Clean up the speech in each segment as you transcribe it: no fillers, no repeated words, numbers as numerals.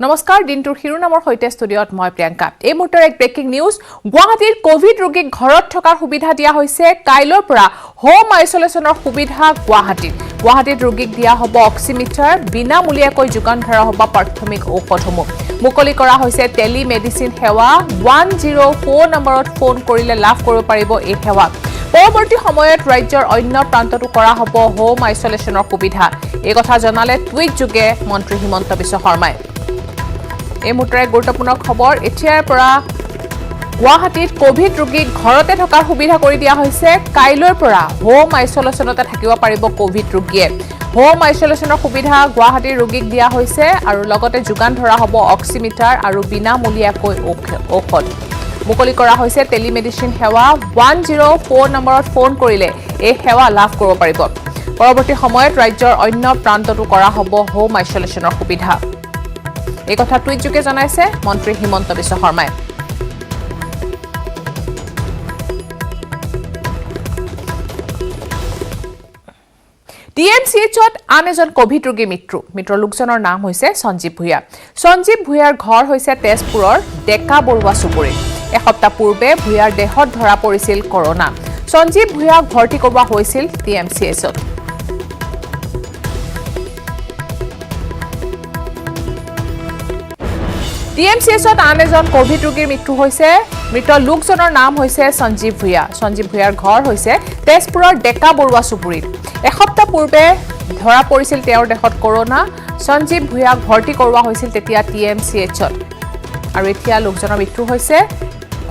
নমস্কাৰ দিনটোৰ শিৰোনামৰ সৈতে ষ্টুডিঅত মই প্ৰিয়ংকা এই মুহূৰ্তৰ এক ব্ৰেকিং নিউজ গুৱাহাটীৰ কোভিড ৰোগীক ঘৰত থকাৰ সুবিধা দিয়া হৈছে কাইলৈৰ পৰা হোম আইসোলেশনৰ সুবিধা গুৱাহাটীত ৰোগীক দিয়া হ'ব অক্সিমিটাৰ বিনামূলীয়াকৈ যোগান ধৰা হ'ব প্ৰাথমিক ঔষধসমূহ মুকলি কৰা হৈছে টেলিমেডিসিন সেৱা 104 নম্বৰত ফোন কৰিলে লাভ কৰিব পাৰিব এই সেৱা পৰৱৰ্তী সময়ত ৰাজ্যৰ অন্য প্ৰান্ততো কৰা হ'ব হোম আইসোলেশনৰ সুবিধা এই কথা জনালে টুইট যোগে মন্ত্ৰী হিমন্ত বিশ্ব শৰ্মাই এই মুহূৰ্তৰে গুৰুত্বপূৰ্ণ খবৰ এতিয়াৰ পৰা গুৱাহাটীত কোভিড ৰোগীক ঘৰতে থকাৰ সুবিধা কৰি দিয়া হৈছে কাইলৈৰ পৰা হোম আইসোলেশনতে থাকিব পাৰিব কোভিড ৰোগীয়ে হোম আইসোলেশনৰ সুবিধা গুৱাহাটীৰ ৰোগীক দিয়া হৈছে আৰু লগতে যোগান ধৰা হ'ব অক্সিমিটাৰ আৰু বিনামূলীয়াকৈ ঔষধ মুকলি কৰা হৈছে টেলিমেডিসিন সেৱা 104 নম্বৰত ফোন কৰিলে এই সেৱা লাভ কৰিব পাৰিব পৰৱৰ্তী সময়ত ৰাজ্যৰ অন্য প্ৰান্ততো কৰা হ'ব হোম আইসোলেশনৰ সুবিধা এই কথা টুইট যোগে জনাইছে মন্ত্ৰী হিমন্ত বিশ্ব শৰ্মাই টিএমচিএইচত আন এজন কোভিড ৰোগী মৃত্যুৰ লোকজনৰ নাম হৈছে সঞ্জীৱ ভূঞাৰ ঘৰ হৈছে তেজপুৰৰ ডেকা বৰুৱা চুবুৰীত এসপ্তাহ পূৰ্বে ভূঞাৰ দেহত ধৰা পৰিছিল কৰোনা সঞ্জীৱ ভূঞাক ভৰ্তি কৰোৱা হৈছিল টিএমচিএইচত টিএমচিএইচত আন এজন কোভিড ৰোগীৰ মৃত্যু হৈছে মৃত লোকজনৰ নাম হৈছে সঞ্জীৱ ভূঞাৰ ঘৰ হৈছে তেজপুৰৰ ডেকা বৰুৱা চুবুৰীত এসপ্তাহ পূৰ্বে ধৰা পৰিছিল তেওঁৰ দেহত কৰোনা সঞ্জীৱ ভূঞাক ভৰ্তি কৰোৱা হৈছিল তেতিয়া টিএমচিএইচত আৰু এতিয়া লোকজনৰ মৃত্যু হৈছে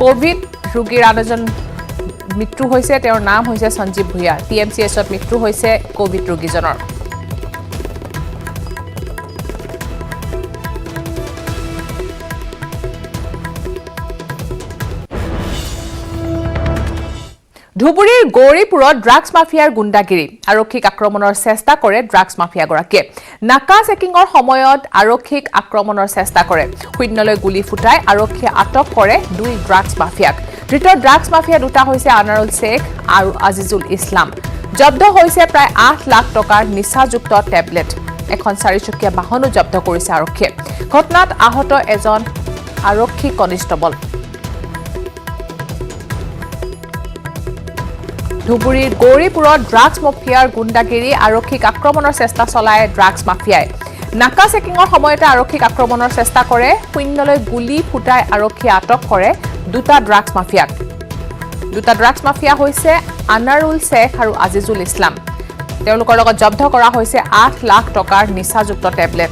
কোভিড ৰোগীৰ আন এজন মৃত্যু হৈছে তেওঁৰ নাম হৈছে সঞ্জীৱ ভূঞা টিএমচিএইচত মৃত্যু হৈছে কোভিড ৰোগীজনৰ ধুবুৰীৰ গৌৰীপুৰত ড্ৰাগছ মাফিয়াৰ গুণ্ডাগিৰি আৰক্ষীক আক্ৰমণৰ চেষ্টা কৰে ড্ৰাগছ মাফিয়াগৰাকীয়ে নাকা চেকিংৰ সময়ত আৰক্ষীক আক্ৰমণৰ চেষ্টা কৰে শূন্যলৈ গুলি ফুটাই আৰক্ষীয়ে আটক কৰে দুই ড্ৰাগছ মাফিয়াক ধৃত ড্ৰাগছ মাফিয়া দুটা হৈছে আনাৰুল শেখ আৰু আজিজুল ইছলাম জব্দ হৈছে প্ৰায় 8 লাখ টকাৰ নিচাযুক্ত টেবলেট এখন চাৰিচকীয়া বাহনো জব্দ কৰিছে আৰক্ষীয়ে ঘটনাত আহত এজন আৰক্ষী কনিষ্টবল ধুবুৰীৰ গৌৰীপুৰত ড্ৰাগছ মাফিয়াৰ গুণ্ডাগিৰি আৰক্ষীক আক্ৰমণৰ চেষ্টা চলায় ড্ৰাগছ মাফিয়াই নাকা চেকিংৰ সময়তে আৰক্ষীক আক্ৰমণৰ চেষ্টা কৰে শূন্যলৈ গুলি ফুটাই আৰক্ষীয়ে আটক কৰে দুটা ড্ৰাগছ মাফিয়া হৈছে আনাৰুল শেখ আৰু আজিজুল ইছলাম তেওঁলোকৰ লগত জব্দ কৰা হৈছে 8 লাখ টকাৰ নিচাযুক্ত টেবলেট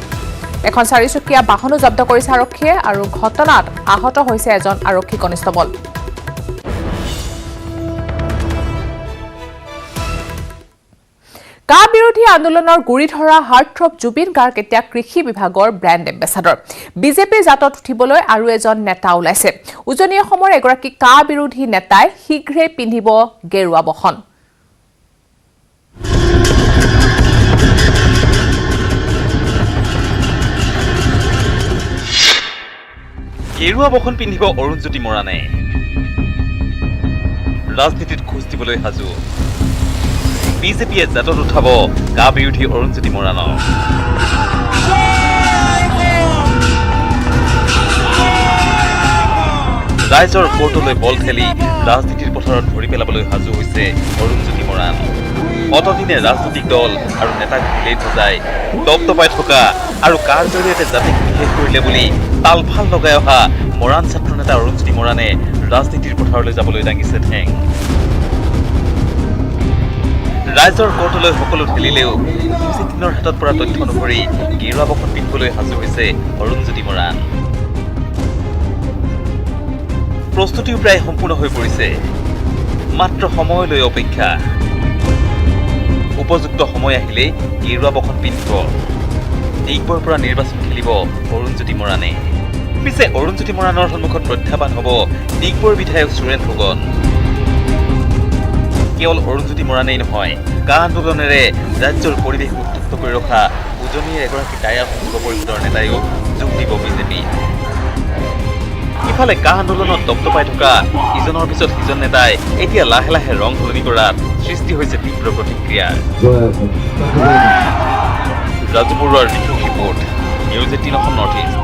এখন চাৰিচকীয়া বাহনো জব্দ কৰিছে আৰক্ষীয়ে আৰু ঘটনাত আহত হৈছে এজন আৰক্ষী কনিষ্টবল কা বিৰোধী আন্দোলনৰ গুৰি ধৰা হাৰ্টথ্ৰব জুবিন গাৰ্গ এতিয়া কৃষি বিভাগৰ ব্ৰেণ্ড এম্বেছাডৰ বিজেপিৰ জাতত উঠিবলৈ আৰু এজন নেতা ওলাইছে উজনি অসমৰ এগৰাকী কা বিৰোধী নেতাই শীঘ্ৰে পিন্ধিব গেৰুৱা বসন গেৰুৱা বসন পিন্ধিব অৰুণজ্যোতি মৰাণে ৰাজনীতিত খোজ দিবলৈ সাজু বিজেপিয়ে জাতত উঠাব কা বিৰোধী অৰুণজ্যোতি মৰাণক ৰাইজৰ কোৰ্টলৈ বল ঠেলি ৰাজনীতিৰ পথাৰত ভৰি পেলাবলৈ সাজু হৈছে অৰুণজ্যোতি মৰাণ অতদিনে ৰাজনৈতিক দল আৰু নেতাক ঢিলেই বজাই দপদপাই থকা আৰু কাৰ জৰিয়তে জাতিক বিশেষ কৰিলে বুলি তালফাল লগাই অহা মৰাণ ছাত্ৰ নেতা অৰুণজ্যোতি মৰাণে ৰাজনীতিৰ পথাৰলৈ যাবলৈ দাঙিছে ঠেং ৰাইজৰ কোৰ্টলৈ সকলো ঠেলিলেও চিটিনৰ হাতত পৰা তথ্য অনুসৰি গেৰুৱা বসন পিন্ধিবলৈ সাজু হৈছে অৰুণজ্যোতি মৰাণ প্ৰস্তুতিও প্ৰায় সম্পূৰ্ণ হৈ পৰিছে মাত্ৰ সময়লৈ অপেক্ষা উপযুক্ত সময় আহিলে গেৰুৱা বসন পিন্ধিব এইবাৰ পৰা নিৰ্বাচন খেলিব অৰুণজ্যোতি মৰাণে পিছে অৰুণজ্যোতি মৰাণৰ সন্মুখত প্ৰত্যাহ্বান হ'ব ডিগবৈৰ বিধায়ক সুৰেন ফুকন কেৱল অৰুণজ্যোতি মৰাণেই নহয় কা আন্দোলনেৰে ৰাজ্যৰ পৰিৱেশ উত্তপ্ত কৰি ৰখা উজনিৰ এগৰাকী দায়া সংঘ পৰিষদৰ নেতাইও যোগ দিব বিজেপি ইফালে কা আন্দোলনত দপদপাই থকা ইজনৰ পিছত সিজন নেতাই এতিয়া লাহে লাহে ৰং সলনি কৰাত সৃষ্টি হৈছে তীব্ৰ প্ৰতিক্ৰিয়া ৰাজু বৰুৱাৰ বিশেষ report news 18 Assam north east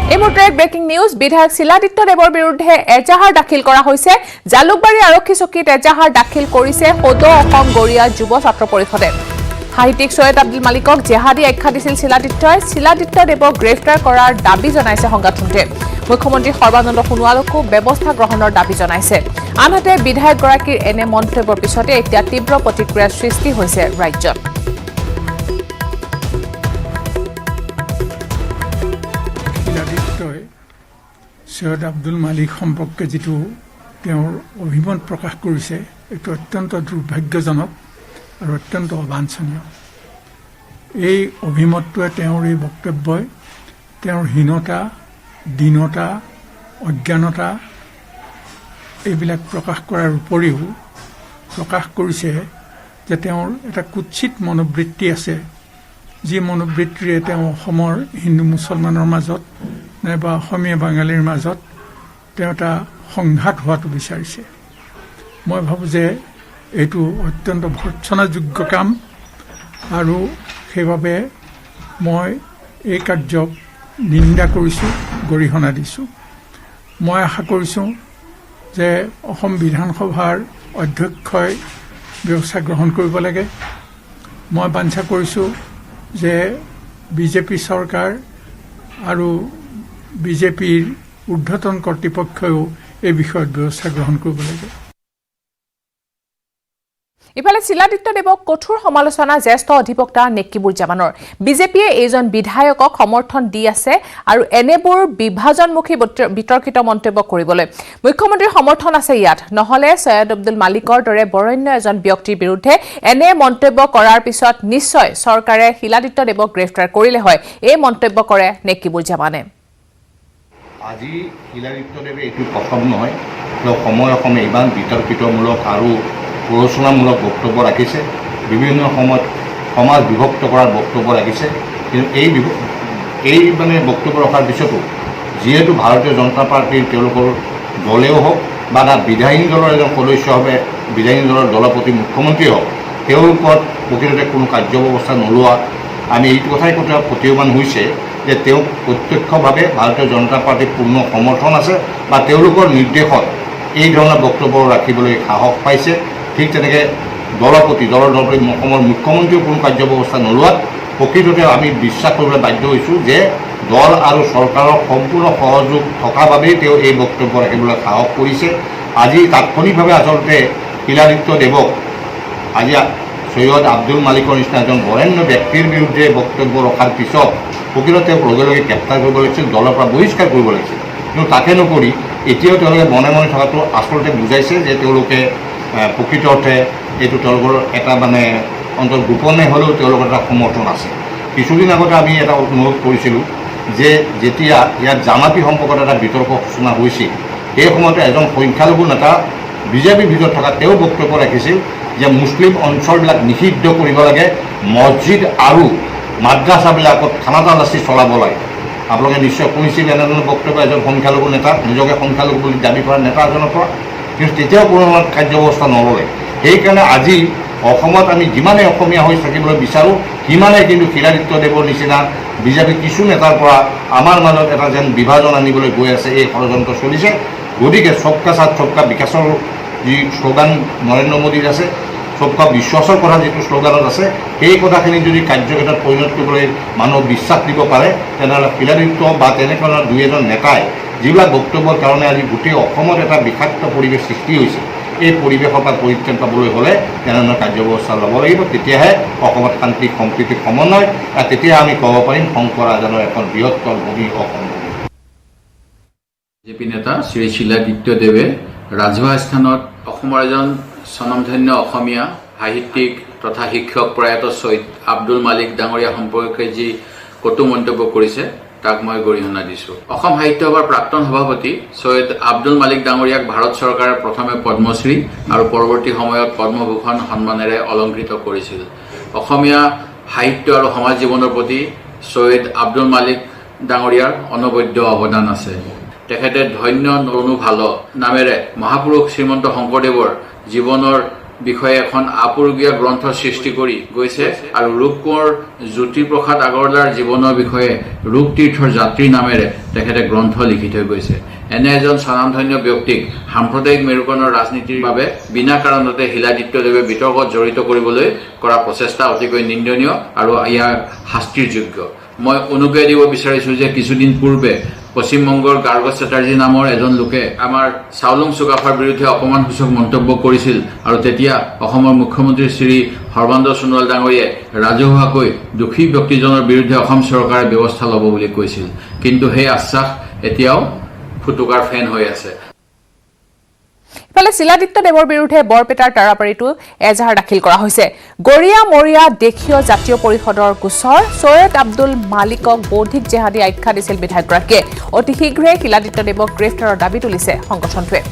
এই মুহূৰ্তে ব্ৰেকিং নিউজ বিধায়ক শিলাদিত্য দেৱৰ বিৰুদ্ধে এজাহাৰ দাখিল কৰা হৈছে জালুকবাৰী আৰক্ষী চকীত এজাহাৰ দাখিল কৰিছে সদৌ অসম গৰিয়া যুৱ ছাত্ৰ পৰিষদে সাহিত্যিক সৈয়দ আব্দুল মালিকক জেহাদী আখ্যা দিছিল শিলাদিত্যই শিলাদিত্য দেৱক গ্ৰেপ্তাৰ কৰাৰ দাবী জনাইছে সংগঠনটোৱে মুখ্যমন্ত্ৰী সৰ্বানন্দ সোণোৱালকো ব্যৱস্থা গ্ৰহণৰ দাবী জনাইছে আনহাতে বিধায়কগৰাকীৰ এনে মন্তব্যৰ পিছতে এতিয়া তীব্ৰ প্ৰতিক্ৰিয়াৰ সৃষ্টি হৈছে ৰাজ্যত সৈয়দ আব্দুল মালিক সম্পৰ্কে যেটো তেওঁৰ অভিমত প্ৰকাশ কৰিছে এটো অত্যন্ত দুৰ্ভাগ্যজনক আৰু অত্যন্ত অবাঞ্ছনীয় এই অভিমতটোৱে তেওঁৰ এই বক্তব্যই তেওঁৰ হীনতা দীনতা অজ্ঞানতা এইবিলাক প্ৰকাশ কৰাৰ উপৰিও প্ৰকাশ কৰিছে যে তেওঁৰ এটা কুৎসিত মনোবৃত্তি আছে যি মনোবৃত্তিৰে তেওঁ অসমৰ হিন্দু মুছলমানৰ মাজত নাইবা অসমীয়া বাঙালীৰ মাজত তেওঁ এটা সংঘাত হোৱাটো বিচাৰিছে মই ভাবোঁ যে এইটো অত্যন্ত ভৰ্ৎসনাযোগ্য কাম আৰু সেইবাবে মই এই কাৰ্যক নিন্দা কৰিছোঁ গৰিহণা দিছোঁ মই আশা কৰিছোঁ যে অসম বিধানসভাৰ অধ্যক্ষই ব্যৱস্থা গ্ৰহণ কৰিব লাগে মই বাঞ্ছা কৰিছোঁ যে বিজেপি চৰকাৰ আৰু বিজেপিৰ ঊৰ্ধ্বতন কৰ্তৃপক্ষও এই বিষয়ত ব্যৱস্থা গ্ৰহণ কৰিব লাগে ইফালে শিলাদিত্য দেৱক কঠোৰ সমালোচনা জ্যেষ্ঠ অধিবক্তা নেকিবুজ্জামানৰ বিজেপিয়ে এইজন বিধায়কক সমৰ্থন দি আছে আৰু এনেবোৰ বিভাজনমুখী বিতৰ্কিত মন্তব্য কৰিবলৈ মুখ্যমন্ত্ৰীৰ সমৰ্থন আছে ইয়াত নহলে সৈয়দ আব্দুল মালিকৰ দৰে বৰেণ্য এজন ব্যক্তিৰ বিৰুদ্ধে এনে মন্তব্য কৰাৰ পিছত নিশ্চয় চৰকাৰে শিলাদিত্য দেৱক গ্ৰেপ্তাৰ কৰিলে হয় এই মন্তব্য কৰে নেকিবুজ্জামানে আজি শিলাদিত্যদেৱে এইটো প্ৰথম নহয় তেওঁ সময়ে সময়ে ইমান বিতৰ্কিতমূলক আৰু প্ৰৰোচনামূলক বক্তব্য ৰাখিছে বিভিন্ন সময়ত সমাজ বিভক্ত কৰাৰ বক্তব্য ৰাখিছে কিন্তু এই মানে বক্তব্য ৰখাৰ পিছতো যিহেতু ভাৰতীয় জনতা পাৰ্টীৰ তেওঁলোকৰ দলেও হওক বা বিধায়িনী দলৰ এজন সদস্যভাৱে বিধায়িনী দলৰ দলপতি মুখ্যমন্ত্ৰী হওক তেওঁৰ ওপৰত প্ৰকৃততে কোনো কাৰ্যব্যৱস্থা নোলোৱা আমি এইটো কথাই প্ৰতীয়মান হৈছে যে তেওঁ প্ৰত্যক্ষভাৱে ভাৰতীয় জনতা পাৰ্টীৰ পূৰ্ণ সমৰ্থন আছে বা তেওঁলোকৰ নিৰ্দেশত এই ধৰণৰ বক্তব্য ৰাখিবলৈ সাহস পাইছে ঠিক তেনেকৈ দলৰ দলপতি অসমৰ মুখ্যমন্ত্ৰীও কোনো কাৰ্যব্যৱস্থা নোলোৱাত প্ৰকৃততে আমি বিশ্বাস কৰিবলৈ বাধ্য হৈছোঁ যে দল আৰু চৰকাৰৰ সম্পূৰ্ণ সহযোগ থকাৰ বাবেই তেওঁ এই বক্তব্য ৰাখিবলৈ সাহস কৰিছে আজি তাৎক্ষণিকভাৱে আচলতে শিলাদিত্য দেৱক আজি সৈয়দ আব্দুল মালিকৰ নিচিনা এজন বৰেণ্য ব্যক্তিৰ বিৰুদ্ধে বক্তব্য ৰখাৰ পিছত প্ৰকৃততে লগে লগে গ্ৰেপ্তাৰ কৰিব লাগিছিল দলৰ পৰা বহিষ্কাৰ কৰিব লাগিছিল কিন্তু তাকে নকৰি এতিয়াও তেওঁলোকে মনে মনে থকাটো আচলতে বুজাইছে যে তেওঁলোকে প্ৰকৃত অৰ্থে এইটো তেওঁলোকৰ এটা মানে অন্তত গোপনে হ'লেও তেওঁলোকৰ এটা সমৰ্থন আছে কিছুদিন আগতে আমি এটা অনুভৱ কৰিছিলোঁ যে যেতিয়া ইয়াত জামাতি সম্পৰ্কত এটা বিতৰ্ক সূচনা হৈছিল সেই সময়তে এজন সংখ্যালঘু নেতা বিজেপিৰ ভিতৰত থকা তেওঁ বক্তব্য ৰাখিছিল যে মুছলিম অঞ্চলবিলাক নিষিদ্ধ কৰিব লাগে মছজিদ আৰু মাদ্ৰাছাবিলাকত থানা তালাচী চলাব লাগে আপোনালোকে নিশ্চয় শুনিছিল এনেধৰণৰ বক্তব্য এজন সংখ্যালঘু নেতা নিজকে সংখ্যালঘু বুলি দাবী কৰা নেতা এজনৰ পৰা কিন্তু তেতিয়াও কোনো ধৰণৰ কাৰ্যব্যৱস্থা নল'লে সেইকাৰণে আজি অসমত আমি যিমানে অসমীয়া হৈ থাকিবলৈ বিচাৰোঁ সিমানে কিন্তু শিলাদিত্য দেৱৰ নিচিনা বিজেপি কিছু নেতাৰ পৰা আমাৰ মাজত এটা যেন বিভাজন আনিবলৈ গৈ আছে এই ষড়যন্ত্ৰ চলিছে গতিকে সবকা সাথ সবকা বিকাশৰ যি শ্লোগান নৰেন্দ্ৰ মোদীৰ আছে সবকা বিশ্বাসৰ কথা যিটো শ্লোগানত আছে সেই কথাখিনি যদি কাৰ্যক্ষেত্ৰত পৰিণত কৰিবলৈ মানুহক বিশ্বাস দিব পাৰে তেনেহ'লে শিলাদিত্য বা তেনেধৰণৰ দুই এজন নেতাই যিবিলাক বক্তব্যৰ কাৰণে আজি গোটেই অসমত এটা বিষাক্ত পৰিৱেশ সৃষ্টি হৈছে এই পৰিৱেশৰ পৰা পৰিত্ৰাণ পাবলৈ হ'লে তেনেধৰণৰ কাৰ্যব্যৱস্থা ল'ব লাগিব তেতিয়াহে অসমত শান্তি সম্প্ৰীতি সমন্বয় আৰু তেতিয়াহে আমি ক'ব পাৰিম শংকৰ আজানৰ এখন বৃহত্তৰ ভূমি অসম বিজেপি নেতা শ্ৰী শিলাদিত্য দেৱে ৰাজহুৱা স্থানত অসমৰ এজন স্বনামধন্য অসমীয়া সাহিত্যিক তথা শিক্ষক প্ৰয়াত সৈয়দ আব্দুল মালিক ডাঙৰীয়া সম্পৰ্কে যি কটু মন্তব্য কৰিছে তাক মই গৰিহণা দিছোঁ অসম সাহিত্য সভাৰ প্ৰাক্তন সভাপতি সৈয়দ আব্দুল মালিক ডাঙৰীয়াক ভাৰত চৰকাৰে প্ৰথমে পদ্মশ্ৰী আৰু পৰৱৰ্তী সময়ত পদ্মভূষণ সন্মানেৰে অলংকৃত কৰিছিল অসমীয়া সাহিত্য আৰু সমাজ জীৱনৰ প্ৰতি সৈয়দ আব্দুল মালিক ডাঙৰীয়াৰ অনবদ্য অৱদান আছে তেখেতে ধন্য নৰনু ভাল নামেৰে মহাপুৰুষ শ্ৰীমন্ত শংকৰদেৱৰ জীৱনৰ বিষয়ে এখন আপুৰুগীয়া গ্ৰন্থ সৃষ্টি কৰি গৈছে আৰু ৰূপ কোঁৱৰ জ্যোতিপ্ৰসাদ আগৰৱালাৰ জীৱনৰ বিষয়ে ৰূপ তীৰ্থৰ যাত্ৰী নামেৰে তেখেতে গ্ৰন্থ লিখি থৈ গৈছে। এনে এজন স্বনামধন্য ব্যক্তিক সাম্প্ৰদায়িক মেৰুকৰণৰ ৰাজনীতিৰ বাবে বিনা কাৰণতে শিলাদিত্যদেৱে বিতৰ্কত জড়িত কৰিবলৈ কৰা প্ৰচেষ্টা অতিকৈ নিন্দনীয় আৰু ইয়াৰ শাস্তিৰ যোগ্য। মই অনুজ্ঞা দিব বিচাৰিছোঁ যে কিছুদিন পূৰ্বে পশ্চিমবংগৰ গাৰ্গ চেটাৰ্জী নামৰ এজন লোকে আমাৰ চাওলুং চুকাফাৰ বিৰুদ্ধে অপমানসূচক মন্তব্য কৰিছিল আৰু তেতিয়া অসমৰ মুখ্যমন্ত্ৰী শ্ৰী সৰ্বানন্দ সোণোৱাল ডাঙৰীয়াই ৰাজহুৱাকৈ দোষী ব্যক্তিজনৰ বিৰুদ্ধে অসম চৰকাৰে ব্যৱস্থা ল'ব বুলি কৈছিল। কিন্তু সেই আশ্বাস এতিয়াও ফুটুকাৰ ফেন হৈ আছে। ইফালে শিলাদিত্যদেৱৰ বিৰুদ্ধে বৰপেটাৰ তাৰাবাৰীতো এজাহাৰ দাখিল কৰা হৈছে। গৰিয়া মৰিয়া দেশীয় জাতীয় পৰিষদৰ গোচৰ ছৈয়দ আব্দুল মালিকক বৌদ্ধিক জেহাদী আখ্যা দিছিল বিধায়কগৰাকীয়ে। অতি শীঘ্ৰে শিলাদিত্যদেৱক গ্ৰেপ্তাৰৰ দাবী তুলিছে সংগঠনটোৱে।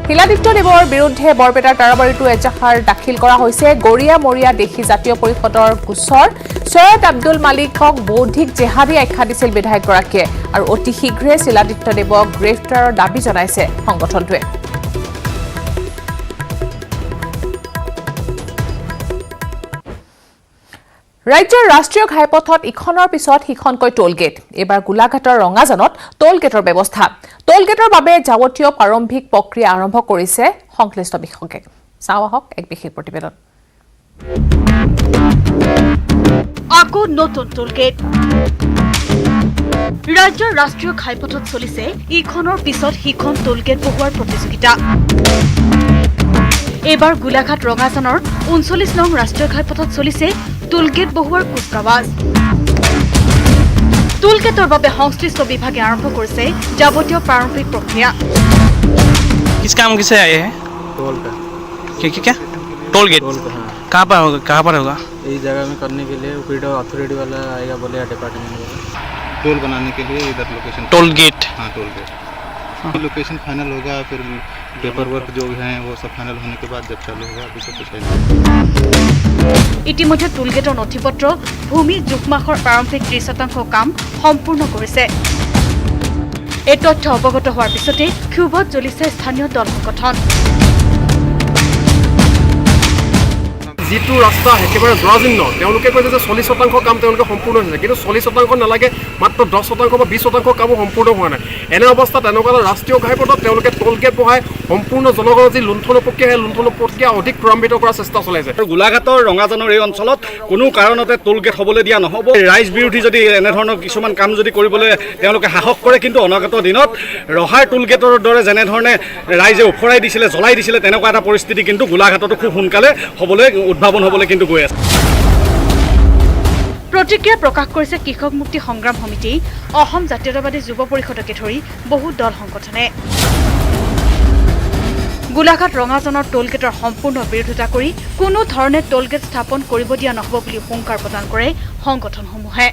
শিলাদিত্যদেৱৰ বিৰুদ্ধে বৰপেটাৰ তাৰাবাৰীতো এজাহাৰ দাখিল কৰা হৈছে। গৰিয়া মৰিয়া দেশী জাতীয় পৰিষদৰ গোচৰ ছৈয়দ আব্দুল মালিকক বৌদ্ধিক জেহাদী আখ্যা দিছিল বিধায়কগৰাকীয়ে আৰু অতি শীঘ্ৰে শিলাদিত্যদেৱক গ্ৰেপ্তাৰৰ দাবী জনাইছে সংগঠনটোৱে। ৰাজ্যৰ ৰাষ্ট্ৰীয় ঘাইপথত ইখনৰ পিছত সিখনকৈ টোলগেট। এইবাৰ গোলাঘাটৰ ৰঙাজানত টোলগেটৰ ব্যৱস্থা। টোলগেটৰ বাবে যাৱতীয় প্ৰাৰম্ভিক প্ৰক্ৰিয়া আৰম্ভ কৰিছে সংশ্লিষ্ট বিষয়ে। চাওঁ আহক এক বিশেষ প্ৰতিবেদন। আকৌ নতুন টোলগেট। ৰাজ্যৰ ৰাষ্ট্ৰীয় ঘাইপথত চলিছে ইখনৰ পিছত সিখন টোলগেট বহুৱাৰ প্ৰতিযোগিতা। এইবাৰ গোলাঘাট ৰঙাজানৰ ৩৯ নং ৰাষ্ট্ৰীয় ঘাইপথত চলিছে টোলগেট বহুৱাৰ কুচকাৱাজ। টোলগেটৰ বাবে সংশ্লিষ্ট বিভাগে আৰম্ভ কৰিছে যাৱতীয় প্ৰাৰম্ভিক প্ৰক্ৰিয়া। किस काम से आए हैं? टोल का। क्या टोल गेट कहाँ पर होगा? इस जगह में करने के लिए पीडब्ल्यू अथॉरिटी वाला आएगा बोले डिपार्टमेंट वाला टोल बनाने के लिए इधर लोकेशन टोल गेट। हाँ टोल गेट लोकेशन फाइनल होगा फिर पेपर वर्क जो है वो सब फाइनल होने के बाद जब चालू होगा अभी सब कुछ है। ইতিমধ্যে টোলগেটৰ নথিপত্ৰ ভূমি জোখমাখৰ প্ৰাৰম্ভিক ৩০% কাম সম্পূৰ্ণ কৰিছে। এই তথ্য অৱগত হোৱাৰ পিছতে ক্ষোভত জ্বলিছে স্থানীয় দল সংগঠন। যিটো ৰাস্তা একেবাৰে জৰাজীৰ্ণ তেওঁলোকে কৈছে যে 40% কাম তেওঁলোকে সম্পূৰ্ণ হৈছে, কিন্তু 40% নালাগে, মাত্ৰ 10% বা 20% কামো সম্পূৰ্ণ হোৱা নাই। এনে অৱস্থাত এনেকুৱা ৰাষ্ট্ৰীয় ঘাইপথত তেওঁলোকে টোলগেট বহাই সম্পূৰ্ণ জনগণৰ যি লুণ্ঠন প্ৰক্ৰিয়া সেই লুণ্ঠন প্ৰক্ৰিয়া অধিক ত্বৰান্বিত কৰাৰ চেষ্টা চলাইছে। গোলাঘাটৰ ৰঙাজানৰ এই অঞ্চলত কোনো কাৰণতে টোলগেট হ'বলৈ দিয়া নহ'ব। ৰাইজ বিৰোধী যদি এনেধৰণৰ কিছুমান কাম যদি কৰিবলৈ তেওঁলোকে সাহস কৰে, কিন্তু অনাগত দিনত ৰহাৰ টোলগেটৰ দৰে যেনেধৰণে ৰাইজে ওফৰাই দিছিলে, জ্বলাই দিছিলে, তেনেকুৱা এটা পৰিস্থিতি কিন্তু গোলাঘাটতো খুব সোনকালে হ'বলৈ উদ্ভাৱন হ'বলৈ কিন্তু গৈ আছে। প্ৰতিক্ৰিয়া প্ৰকাশ কৰিছে কৃষক মুক্তি সংগ্ৰাম সমিতি, অসম জাতীয়তাবাদী যুৱ পৰিষদকে ধৰি বহু দল সংগঠনে। গোলাঘাট ৰঙাজানৰ টোলগেটৰ সম্পূৰ্ণ বিৰোধিতা কৰি কোনো ধৰণে টোলগেট স্থাপন কৰিব দিয়া নহ'ব বুলি হুংকাৰ প্ৰদান কৰে সংগঠনসমূহে।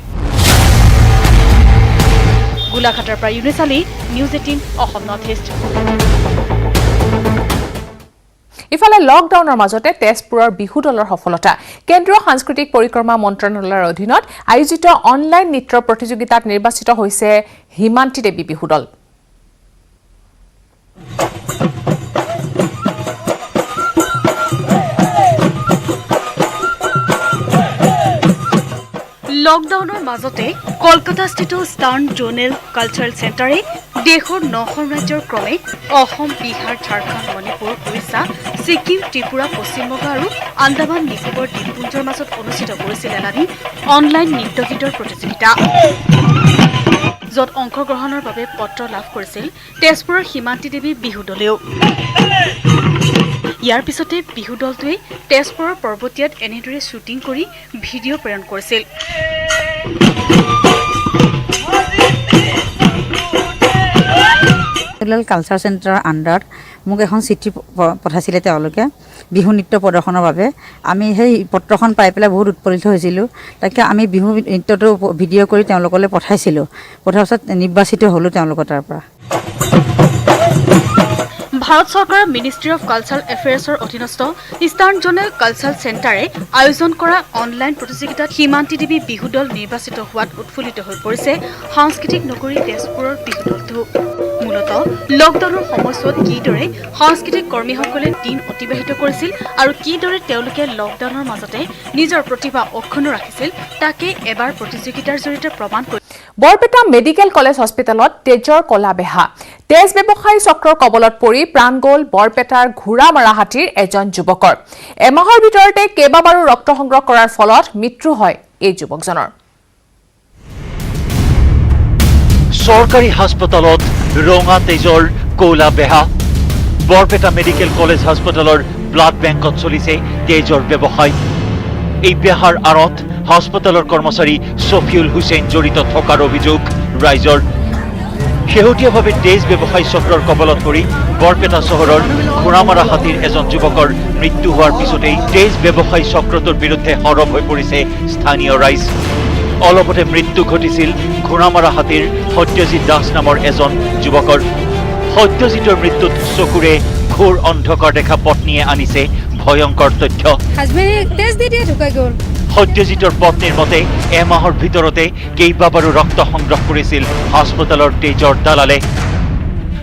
গোলাঘাটৰ পৰা Younis Ali, News 18 Assam north East. ইফালে লকডাউনৰ মাজতে তেজপুৰৰ বিহু দলৰ সফলতা। কেন্দ্ৰীয় সাংস্কৃতিক পৰিক্ৰমা মন্ত্ৰণালয়ৰ অধীনত আয়োজিত অনলাইন নৃত্য প্ৰতিযোগিতাত নিৰ্বাচিত হৈছে হিমান্তি দেৱী বিহু দল। লকডাউনৰ মাজতে কলকাতাস্থিত ষ্টাৰ্ণ জোনেল কালচাৰেল চেণ্টাৰে দেশৰ 9খন ৰাজ্যৰ ক্ৰমে অসম, বিহাৰ, ঝাৰখণ্ড, মণিপুৰ, উৰিষ্যা, ছিকিম, ত্ৰিপুৰা, পশ্চিমবংগ আৰু আন্দামান নিকোবৰ দ্বীপপুঞ্জৰ মাজত অনুষ্ঠিত কৰিছিল এলানি অনলাইন নৃত্য গীতৰ প্ৰতিযোগিতা, য'ত অংশগ্ৰহণৰ বাবে পত্ৰ লাভ কৰিছিল তেজপুৰৰ হিমান্তি দেৱী বিহু দলেও। ইয়াৰ পিছতে বিহু দলটোৱে তেজপুৰৰ পৰ্বতীয়াত এনেদৰে শ্বুটিং কৰি ভিডিঅ' প্ৰেৰণ কৰিছিল। কালচাৰ চেণ্টাৰৰ আণ্ডাৰত মোক এখন চিঠি পঠাইছিলে তেওঁলোকে বিহু নৃত্য প্ৰদৰ্শনৰ বাবে। আমি সেই পত্ৰখন পাই পেলাই বহুত উৎফুল্লিত হৈছিলোঁ। তাকে আমি বিহু নৃত্যটো ভিডিঅ' কৰি তেওঁলোকলৈ পঠাইছিলোঁ। পঠাৰ পাছত নিৰ্বাচিত হ'লোঁ তেওঁলোকৰ তাৰ পৰা। ভাৰত চৰকাৰৰ মিনিষ্ট্ৰী অফ কালচাৰেল এফেয়াৰ্ছৰ অধীনস্থ ইষ্টাৰ্ণ জোনেল কালচাৰেল চেণ্টাৰে আয়োজন কৰা অনলাইন প্ৰতিযোগিতাত হিমান্তি দেৱী বিহু দল নিৰ্বাচিত হোৱাত উৎফুল্লিত হৈ পৰিছে সাংস্কৃতিক নগৰী তেজপুৰৰ বিহু দলটো। মূলতঃ লকডাউনৰ সময়ছোৱাত কিদৰে সাংস্কৃতিক কৰ্মীসকলে দিন অতিবাহিত কৰিছিল আৰু কিদৰে তেওঁলোকে লকডাউনৰ মাজতে নিজৰ প্ৰতিভা অক্ষুণ্ণ ৰাখিছিল তাকে এবাৰ প্ৰতিযোগিতাৰ জৰিয়তে প্ৰমাণ কৰি বৰপেটা মেডিকেল কলেজ হস্পিটেলত তেজৰ কলা বেহা তেজ ব্যৱসায়ী চক্ৰৰ কবলত পৰি প্ৰাণ গ'ল বৰপেটাৰ ঘোঁৰামাৰাহাটীৰ এজন যুৱকৰ এমাহৰ ভিতৰতে কেইবাবাৰো ৰক্ত সংগ্ৰহ কৰাৰ ফলত মৃত্যু হয় এই যুৱকজনৰ চৰকাৰী হাস্পতালত ৰঙা তেজৰ কলা বেহা বৰপেটা মেডিকেল কলেজ হাস্পতালৰ ব্লাড বেংকত চলিছে তেজৰ ব্যৱসায় এই বেহাৰ আঁৰত হাস্পতালৰ কৰ্মচাৰী ছফিউল হুছেইন জড়িত থকাৰ অভিযোগ ৰাইজৰ শেহতীয়াভাৱে তেজ ব্যৱসায়ী চক্ৰৰ কবলত পৰি বৰপেটা চহৰৰ ঘোঁৰামাৰাহাটীৰ এজন যুৱকৰ মৃত্যু হোৱাৰ পিছতেই তেজ ব্যৱসায়ী চক্ৰটোৰ বিৰুদ্ধে সৰব হৈ পৰিছে স্থানীয় ৰাইজ অলপতে মৃত্যু ঘটিছিল ঘোঁৰামাৰাহাটীৰ সত্যজিৎ দাস নামৰ এজন যুৱকৰ সত্যজিতৰ মৃত্যুত চকুৰে ঘোৰ অন্ধকাৰ দেখা পত্নীয়ে আনিছে ভয়ংকৰ তথ্য সত্যজিতৰ পত্নীৰ মতে এমাহৰ ভিতৰতে কেইবাবাৰো ৰক্ত সংগ্ৰহ কৰিছিল হাস্পতালৰ তেজৰ দালালে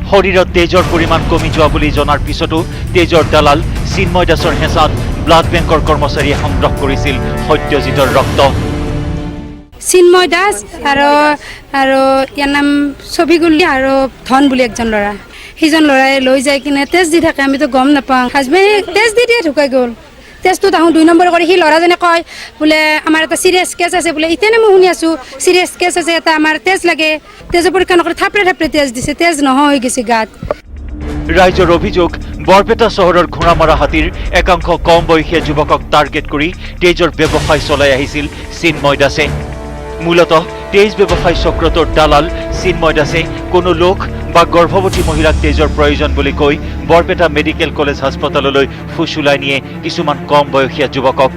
শৰীৰত তেজৰ পৰিমাণ কমি যোৱা বুলি জনাৰ পিছতো তেজৰ দালাল চিন্ময় দাসৰ হেঁচাত ব্লাড বেংকৰ কৰ্মচাৰীয়ে সংগ্ৰহ কৰিছিল সত্যজিতৰ ৰক্ত চিন্ময় দাস আৰু ইয়াৰ নাম ছবিগুলি আৰু ধন বুলি একজন ল'ৰা সেইজন ল'ৰাই লৈ যাই কিনে তেজ দি থাকে আমিতো গম নাপাওঁ হাজবেণ্ডে তেজ দি দিয়ে ঢুকাই গ'ল তেজটো তাহোঁ 2 নম্বৰ কৰি সি ল'ৰাজনে কয় বোলে আমাৰ এটা চিৰিয়াছ কেছ আছে বোলে ইতেনে মই শুনি আছোঁ চিৰিয়াছ কেছ আছে এটা আমাৰ তেজ লাগে তেজৰ পৰীক্ষা নকৰি থাপৰে তেজ দিছে তেজ নহয় হৈ গৈছে গাত ৰাইজৰ অভিযোগ বৰপেটা চহৰৰ ঘোঁৰামাৰাহাটীৰ একাংশ কম বয়সীয়া যুৱকক টাৰ্গেট কৰি তেজৰ ব্যৱসায় চলাই আহিছিল চিন্ময় দাসে মূলতঃ তেজ ব্যৱসায়ী চক্ৰটোৰ দালাল চিন্ময় দাসে কোনো লোক বা গৰ্ভৱতী মহিলাক তেজৰ প্ৰয়োজন বুলি কৈ বৰপেটা মেডিকেল কলেজ হাস্পতাললৈ ফুচুলাই নিয়ে কিছুমান কম বয়সীয়া যুৱকক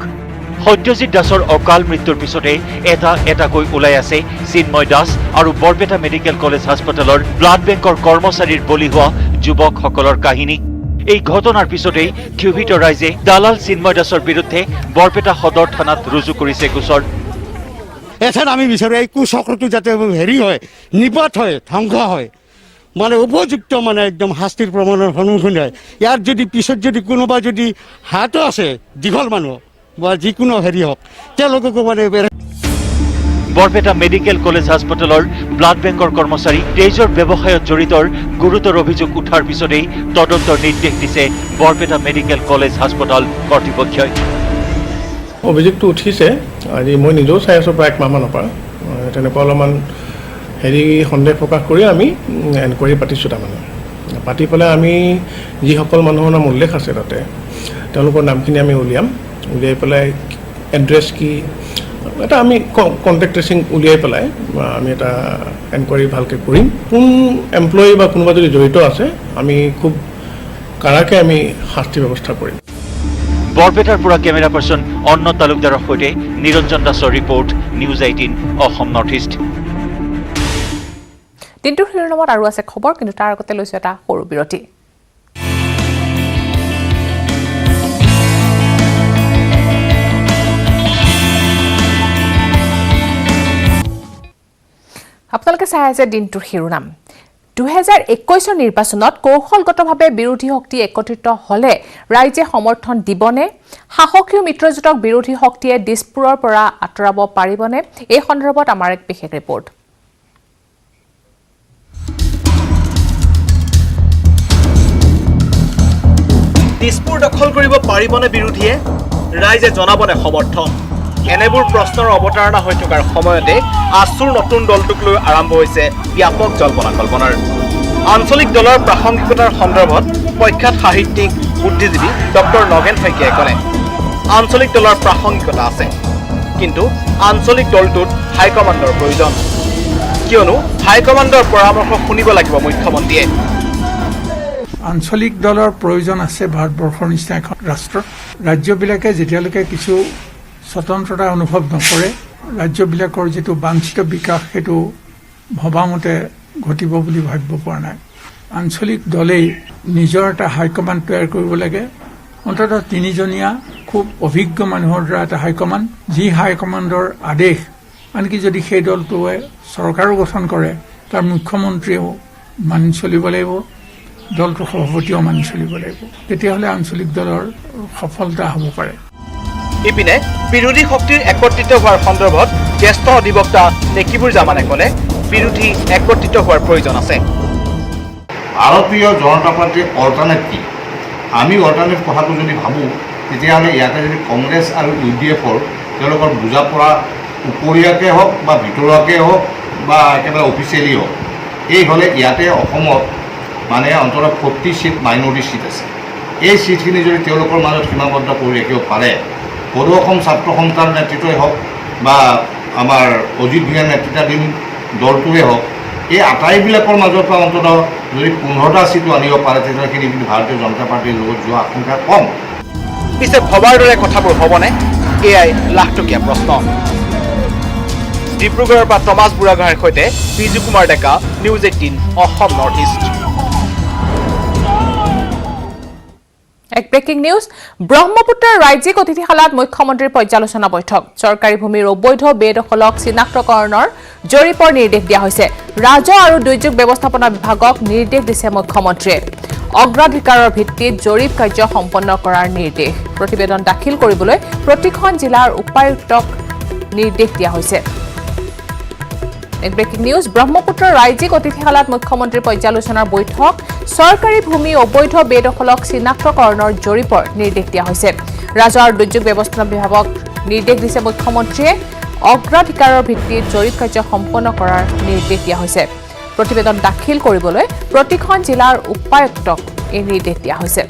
সত্যজিৎ দাসৰ অকাল মৃত্যুৰ পিছতে এটাকৈ ওলাই আছে চিন্ময় দাস আৰু বৰপেটা মেডিকেল কলেজ হাস্পতালৰ ব্লাড বেংকৰ কৰ্মচাৰীৰ বলি হোৱা যুৱকসকলৰ কাহিনী এই ঘটনাৰ পিছতেই ক্ষোভিত ৰাইজে দালাল চিন্ময় দাসৰ বিৰুদ্ধে বৰপেটা সদৰ থানাত ৰুজু কৰিছে গোচৰ এথান আমি বিচাৰোঁ এই কুচক্ৰটো যাতে হেৰি হয় নিপাত হয় ধ্বংস হয় মানে উপযুক্ত মানে একদম শাস্তিৰ প্ৰমাণৰ সন্মুখীন হয় ইয়াৰ যদি পিছত যদি কোনোবা যদি হাতো আছে দীঘল মানুহ বা যিকোনো হেৰি হওক তেওঁলোককো মানে বৰপেটা মেডিকেল কলেজ হাস্পতালৰ ব্লাড বেংকৰ কৰ্মচাৰী তেজৰ ব্যৱসায়ত জড়িতৰ গুৰুতৰ অভিযোগ উঠাৰ পিছতেই তদন্তৰ নিৰ্দেশ দিছে বৰপেটা মেডিকেল কলেজ হাস্পতাল কৰ্তৃপক্ষই অভিযোগটো উঠিছে আজি মই নিজেও চাই আছোঁ প্ৰায় 1 মাহমানৰ পৰা তেনেকুৱা অলপমান সন্দেহ প্ৰকাশ কৰি আমি এনকুৱাৰী পাতিছোঁ তাৰমানে পাতি পেলাই আমি যিসকল মানুহৰ নাম উল্লেখ আছে তাতে তেওঁলোকৰ নামখিনি আমি উলিয়াই পেলাই এড্ৰেছ কি এটা আমি কণ্টেক্ট ট্ৰেচিং উলিয়াই পেলাই আমি এটা এনকুৱাৰী ভালকৈ কৰিম কোন এমপ্লয়ী বা কোনোবা যদি জড়িত আছে আমি খুব কাৰাকৈ আমি শাস্তি ব্যৱস্থা কৰিম বৰপেটাৰ পৰা কেমেৰা পাৰ্চন অন্ন তালুকদাৰৰ সৈতে নিৰঞ্জন দাসৰ report news 18 Assam north east দিনটোৰ শিৰোনামত আৰু আছে খবৰ কিন্তু তাৰ আগতে লৈছোঁ এটা সৰু বিৰতি আপোনালোকে চাই আছে দিনটোৰ শিৰোনাম 2021 নিৰ্বাচনত কৌশলগতভাৱে বিৰোধী শক্তি একত্ৰিত হলে ৰাইজে সমৰ্থন দিবনে সাহসী মিত্ৰজোঁটক বিৰোধী শক্তিয়ে দিছপুৰৰ পৰা আঁতৰাব পাৰিবনে এই সন্দৰ্ভত আমাৰ এক বিশেষ ৰিপৰ্ট দিছপুৰ দখল কৰিব পাৰিবনে বিৰোধীয়ে ৰাইজে জনাবনে সমৰ্থন এনেবোৰ প্ৰশ্নৰ অৱতাৰণা হৈ থকাৰ সময়তে আছুৰ নতুন দলটোক লৈ আৰম্ভ হৈছে ব্যাপক জল্পনা কল্পনাৰ আঞ্চলিক দলৰ প্ৰাসংগিকতাৰ সন্দৰ্ভত প্ৰখ্যাত সাহিত্যিক বুদ্ধিজীৱী ডক্টৰ নগেন শইকীয়াই ক'লে আঞ্চলিক দলৰ প্ৰাসংগিকতা আছে কিন্তু আঞ্চলিক দলটোত হাইকমাণ্ডৰ প্ৰয়োজন কিয়নো হাইকমাণ্ডৰ পৰামৰ্শ শুনিব লাগিব মুখ্যমন্ত্ৰীয়ে আঞ্চলিক দলৰ প্ৰয়োজন আছে ভাৰতবৰ্ষৰ নিচিনা এখন ৰাষ্ট্ৰত ৰাজ্যবিলাকে যেতিয়ালৈকে কিছু স্বতন্ত্ৰতা অনুভৱ নকৰে ৰাজ্যবিলাকৰ যিটো বাঞ্ছিত বিকাশ সেইটো ভবামতে ঘটিব বুলি ভাবিব পৰা নাই আঞ্চলিক দলেই নিজৰ এটা হাইকমাণ্ড তৈয়াৰ কৰিব লাগে অন্ততঃ 3জনীয়া খুব অভিজ্ঞ মানুহৰ দ্বাৰা এটা হাইকমাণ্ড যি হাইকমাণ্ডৰ আদেশ আনকি যদি সেই দলটোৱে চৰকাৰো গঠন কৰে তাৰ মুখ্যমন্ত্ৰীয়েও মানি চলিব লাগিব, দলটোৰ সভাপতিও মানি চলিব লাগিব, তেতিয়াহ'লে আঞ্চলিক দলৰ সফলতা হ'ব পাৰে। ইপিনে বিৰোধী শক্তিৰ একত্ৰিত হোৱাৰ সন্দৰ্ভত জ্যেষ্ঠ অধিবক্তা নেকিবুৰ জামানে ক'লে বিৰোধী একত্ৰিত হোৱাৰ প্ৰয়োজন আছে। ভাৰতীয় জনতা পাৰ্টীৰ অল্টাৰনেট কি? আমি অল্টাৰনেট কথাটো যদি ভাবোঁ তেতিয়াহ'লে ইয়াতে যদি কংগ্ৰেছ আৰু UDFৰ তেওঁলোকৰ বুজা পৰা উপৰীয়াকৈ হওক বা ভিতৰুৱাকৈ হওক বা একেবাৰে অফিচিয়েলি হওক, এই হ'লে ইয়াতে অসমত মানে অন্ততঃ 40 চিট মাইনৰিটি চিট আছে। এই চিটখিনি যদি তেওঁলোকৰ মাজত সীমাবদ্ধ কৰি ৰাখিব পাৰে, সৰু অসম ছাত্ৰ সন্থাৰ নেতৃত্বই হওক বা আমাৰ অজিত ভূঞাৰ নেতৃত্বাধীন দলটোৱে হওক, এই আটাইবিলাকৰ মাজৰ পৰা অন্ততঃ যদি 15টা চিটো আনিব পাৰে তেতিয়াহ'লে সেইখিনি কিন্তু ভাৰতীয় জনতা পাৰ্টীৰ লগত যোৱা আশংকা কম। পিছে ভবাৰ দৰে কথাবোৰ হ'বনে? এয়াই লাখটকীয়া প্ৰশ্ন। ডিব্ৰুগড়ৰ পৰা টমাছ বুঢ়াগোহাঁইৰ সৈতে Biju Kumar Deka, news 18 Assam north east. এক ব্ৰেকিং নিউজ। ব্ৰহ্মপুত্ৰৰ ৰাজ্যিক অতিথিশালাত মুখ্যমন্ত্ৰীৰ পৰ্যালোচনা বৈঠক। চৰকাৰী ভূমিৰ অবৈধ বেদখলক চিনাক্তকৰণৰ জৰীপৰ নিৰ্দেশ দিয়া হৈছে। ৰাজহ আৰু দুৰ্যোগ ব্যৱস্থাপনা বিভাগক নিৰ্দেশ দিছে মুখ্যমন্ত্ৰীয়ে। অগ্ৰাধিকাৰৰ ভিত্তিত জৰীপ কাৰ্য সম্পন্ন কৰাৰ নিৰ্দেশ। প্ৰতিবেদন দাখিল কৰিবলৈ প্ৰতিখন জিলাৰ উপায়ুক্তক নিৰ্দেশ দিয়া হৈছে। এক ব্ৰেকিং নিউজ। ব্ৰহ্মপুত্ৰৰ ৰাজ্যিক অতিথিশালাত মুখ্যমন্ত্ৰীৰ পৰ্যালোচনাৰ বৈঠক। চৰকাৰী ভূমি অবৈধ বেদখলক চিনাক্তকৰণৰ জৰীপৰ নিৰ্দেশ দিয়া হৈছে। ৰাজহ আৰু দুৰ্যোগ ব্যৱস্থাপনা বিভাগক নিৰ্দেশ দিছে মুখ্যমন্ত্ৰীয়ে। অগ্ৰাধিকাৰৰ ভিত্তিত জৰীপ কাৰ্য সম্পন্ন কৰাৰ নিৰ্দেশ দিয়া হৈছে। প্ৰতিবেদন দাখিল কৰিবলৈ প্ৰতিখন জিলাৰ উপায়ুক্তক এই নিৰ্দেশ দিয়া হৈছে।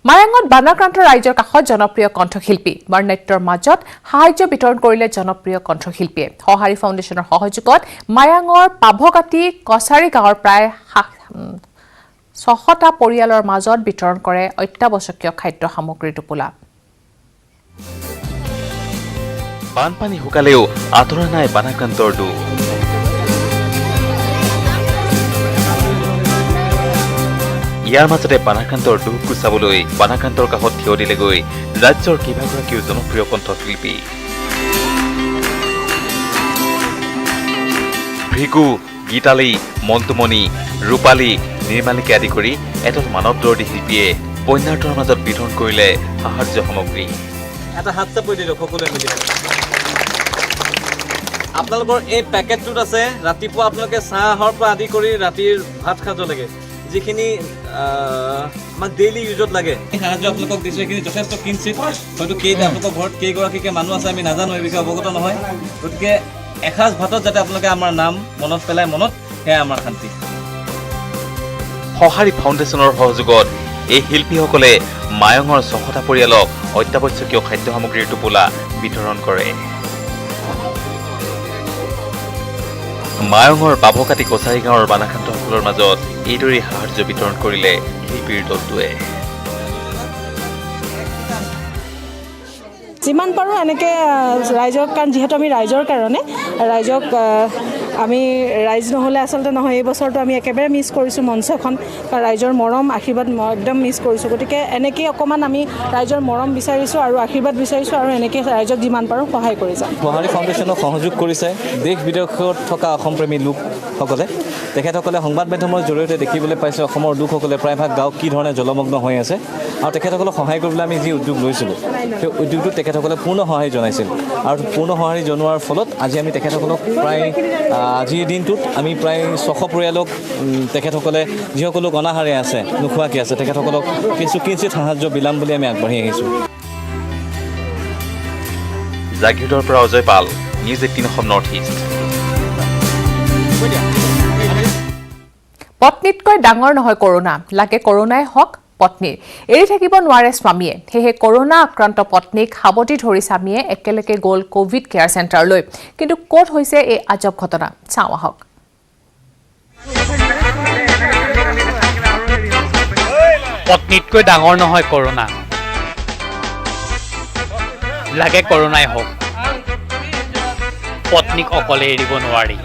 মায়াঙত বানাক্ৰান্ত ৰাইজৰ কাষত জনপ্ৰিয় কণ্ঠশিল্পী। বৰ্ণাঢ্যৰ মাজত সাহায্য বিতৰণ কৰিলে জনপ্ৰিয় কণ্ঠশিল্পীয়ে। সঁহাৰি ফাউণ্ডেশ্যনৰ সহযোগত মায়াঙৰ পাভকাটি কছাৰী গাঁৱৰ প্ৰায় 600টা পৰিয়ালৰ মাজত বিতৰণ কৰে অত্যাৱশ্যকীয় খাদ্য সামগ্ৰীৰ টোপোলা। বানপানী শুকালেও আঁতৰা নাই বানাক্ৰান্তৰ দুখ। ইয়াৰ মাজতে বানাক্ৰান্তৰ দুখ গুচাবলৈ বানাক্ৰান্তৰ কাষত থিয় দিলেগৈ ৰাজ্যৰ কেইবাগৰাকীও জনপ্ৰিয় কণ্ঠশিল্পী। ভৃগু, গীতালী, মন্তুমণি, ৰূপালী, নিৰ্মালীকে আদি কৰি এজন মানৱদৰ্দী শিল্পীয়ে বন্যাৰ্তৰ মাজত বিতৰণ কৰিলে সাহায্য সামগ্ৰী। এটা হাত চাপৰি দিয়ক সকলোৱে মিলি। আপোনালোকৰ এই পেকেটটোত আছে ৰাতিপুৱা আপোনালোকে চাহৰ পৰা আদি কৰি ৰাতিৰ ভাত সাজলৈকে যিখিনি আমাক ডেইলি ইউজত লাগে সাহায্য আপোনালোকক দিছোঁ। সেইখিনি যথেষ্ট কিঞ্চিত, হয়তো আপোনালোকৰ ঘৰত কেইগৰাকীকে মানুহ আছে আমি নাজানো, এই বিষয়ে অৱগত নহয়। গতিকে এসাঁজ ভাতত যাতে আপোনালোকে আমাৰ নাম মনত পেলাই মনত, সেয়াই আমাৰ শান্তি। সঁহাৰি ফাউণ্ডেশ্যনৰ সহযোগত এই শিল্পীসকলে মায়ঙৰ 600টা পৰিয়ালক অত্যাৱশ্যকীয় খাদ্য সামগ্ৰীৰ টোপোলা বিতৰণ কৰে। মায়ঙৰ পাভকাটি কছাৰী গাঁৱৰ বানাক্ৰান্তসকলৰ মাজত এইদৰে সাহায্য বিতৰণ কৰিলে শিল্পীৰ দলটোৱে। যিমান পাৰোঁ এনেকৈ ৰাইজক, কাৰণ যিহেতু আমি ৰাইজৰ কাৰণে ৰাইজক আমি ৰাইজ নহ'লে আচলতে নহয়। এই বছৰটো আমি একেবাৰে মিছ কৰিছোঁ মঞ্চখন, কাৰণ ৰাইজৰ মৰম আশীৰ্বাদ একদম মিছ কৰিছোঁ। গতিকে এনেকৈ অকণমান আমি ৰাইজৰ মৰম বিচাৰিছোঁ আৰু আশীৰ্বাদ বিচাৰিছোঁ আৰু এনেকৈ ৰাইজক যিমান পাৰোঁ সহায় কৰি যাম। সঁহাৰি ফাউণ্ডেশ্যনক সহযোগ কৰিছে দেশ বিদেশত থকা অসমপ্ৰেমী লোকসকলে। তেখেতসকলে সংবাদ মাধ্যমৰ জৰিয়তে দেখিবলৈ পাইছে অসমৰ লোকসকলে প্ৰায়ভাগ গাঁও কি ধৰণে জলমগ্ন হৈ আছে, আৰু তেখেতসকলক সহায় কৰিবলৈ আমি যি উদ্যোগ লৈছিলোঁ সেই উদ্যোগটোত তেখেতসকলে পূৰ্ণ সহায় জনাইছিল। আৰু পূৰ্ণ সহায় জনোৱাৰ ফলত আজি আমি তেখেতসকলক প্ৰায় আজিৰ দিনটোত আমি প্ৰায় 600 পৰিয়ালক তেখেতসকলে যিসকলক অনাহাৰে আছে, নোখোৱাকৈ আছে, তেখেতসকলক কিঞ্চিত সাহায্য বিলাম বুলি আমি আগবাঢ়ি আহিছোঁ। জাগিৰোডৰ পৰা অজয় পাল, নিউজ 18 অসম নৰ্থ ইষ্ট। পত্নীতকৈ ডাঙৰ নহয় কৰোনা, লাগে কৰোনাই হওক পত্নীৰ। এৰি থাকিব নোৱাৰে স্বামীয়ে, সেয়েহে কৰোনা আক্ৰান্ত পত্নীক সাৱটি ধৰি স্বামীয়ে একেলগে গ'ল কোভিড কেয়াৰ চেণ্টাৰলৈ। কিন্তু ক'ত হৈছে এই আজব ঘটনা, চাওঁ আহক। পত্নীতকৈ ডাঙৰ নহয় কৰোনা, লাগে কৰোনাই হওক পত্নীক অকলে এৰিব নোৱাৰি।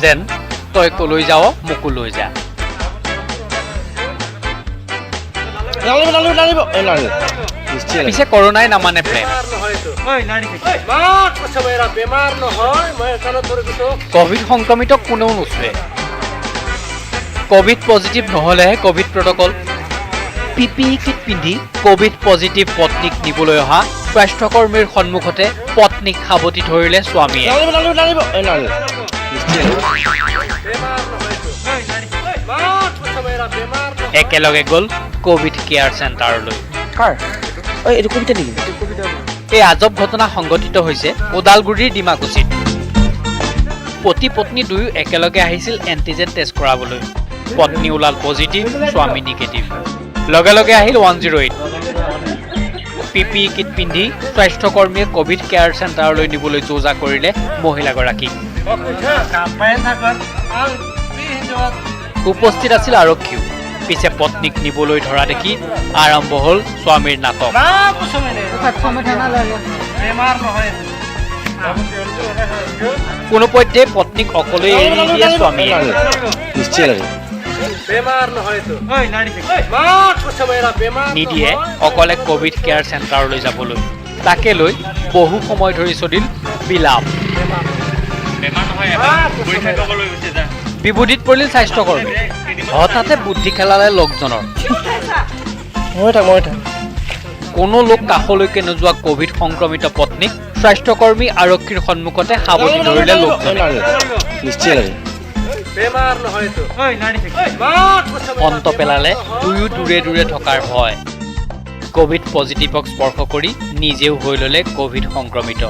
যেন তই কলৈ যাৱ মোকো লৈ যা। পিছে কৰোণাই নামানে প্ৰেম কভিড সংক্ৰমিতক কোনেও নুচুৱে কভিড পজিটিভ নহ'লেহে কভিড প্ৰট'কল PPE কিট পিন্ধি কভিড পজিটিভ পত্নীক নিবলৈ অহা স্বাস্থ্যকৰ্মীৰ সন্মুখতে পত্নীক সাৱটি ধৰিলে স্বামীয়ে একেলগে গ'ল কোভিড কেয়াৰ চেণ্টাৰলৈ এই আজব ঘটনা সংঘটিত হৈছে ওদালগুৰিৰ ডিমাকুছিত পতি পত্নী দুয়ো একেলগে আহিছিল এণ্টিজেন টেষ্ট কৰাবলৈ পত্নী ওলাল পজিটিভ স্বামী নিগেটিভ লগে লগে আহিল 108 PPE কিট পিন্ধি স্বাস্থ্যকৰ্মীয়ে কোভিড কেয়াৰ চেণ্টাৰলৈ নিবলৈ যোজা কৰিলে মহিলাগৰাকীক উপস্থিত আছিল আৰক্ষীও পিছে পত্নীক নিবলৈ ধৰা দেখি আৰম্ভ হ'ল স্বামীৰ নাটক কোনোপধ্যে পত্নীক অকলে এৰি নিদিয়ে স্বামীয়ে নিদিয়ে অকলে কোভিড কেয়াৰ চেণ্টাৰলৈ যাবলৈ তাকে লৈ বহু সময় ধৰি চলিল বিলাপ বিবুধিত পৰিল স্বাস্থ্যকৰ্মী হঠাতে বুদ্ধি খেলালে লোকজনৰ কোনো লোক কাষলৈকে নোযোৱা কোভিড সংক্ৰমিত পত্নীক স্বাস্থ্যকৰ্মী আৰক্ষীৰ সন্মুখতে সাৱটি ধৰিলে লোকজনে অন্ত পেলালে দুয়ো দূৰে দূৰে থকাৰ ভয় কোভিড পজিটিভক স্পৰ্শ কৰি নিজেও হৈ ল'লে কোভিড সংক্ৰমিত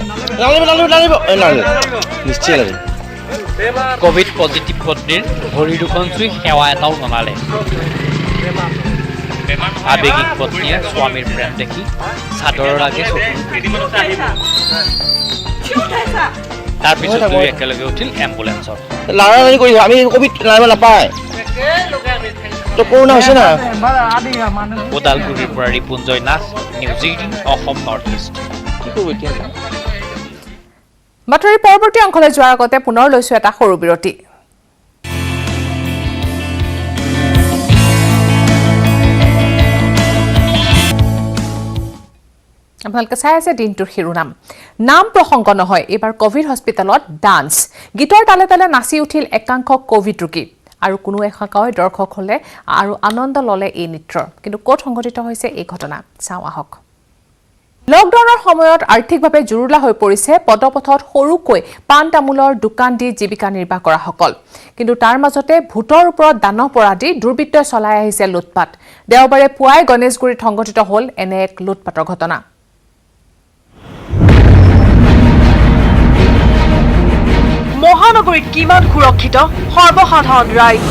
কোভিড পজিটিভ পত্নীৰ ভৰি দুখন চুই সেৱা এটাও জনালে আবেগিক পত্নীয়ে স্বামীৰ প্ৰেম দেখি চাদৰৰ আগে তাৰপিছত দুয়ো একেলগে উঠিল এম্বুলেন্সত ওদালগুৰিৰ পৰা Ripunjay Nath news 18 Assam north east বাতৰিৰ পৰৱৰ্তী অংশলৈ যোৱাৰ আগতে পুনৰ লৈছো এটা সৰু বিৰতি আপোনালোকে চাই আছে দিনটোৰ শিৰোনাম নাম প্ৰসংগ নহয় এবাৰ কোভিড হস্পিটেলত ডান্স গীতৰ তালে তালে নাচি উঠিল একাংশ কোভিড ৰোগী আৰু কোনো একাংশই দৰ্শক হলে আৰু আনন্দ ললে এই নৃত্যৰ কিন্তু ক'ত সংঘটিত হৈছে এই ঘটনা চাওঁ আহক লকডাউনৰ সময়ত আৰ্থিকভাৱে জুৰুলা হৈ পৰিছে পদপথত সৰুকৈ পাণ তামোলৰ দোকান দি জীৱিকা নিৰ্বাহ কৰা সকল কিন্তু তাৰ মাজতে ভূতৰ ওপৰত দানৱ পৰা দি দুৰ্বৃত্তই চলাই আহিছে লুটপাট দেওবাৰে পুৱাই গণেশগুৰিত সংঘটিত হ'ল এনে এক লুটপাটৰ ঘটনা মহানগৰীত কিমান সুৰক্ষিত সৰ্বসাধাৰণ ৰাইজ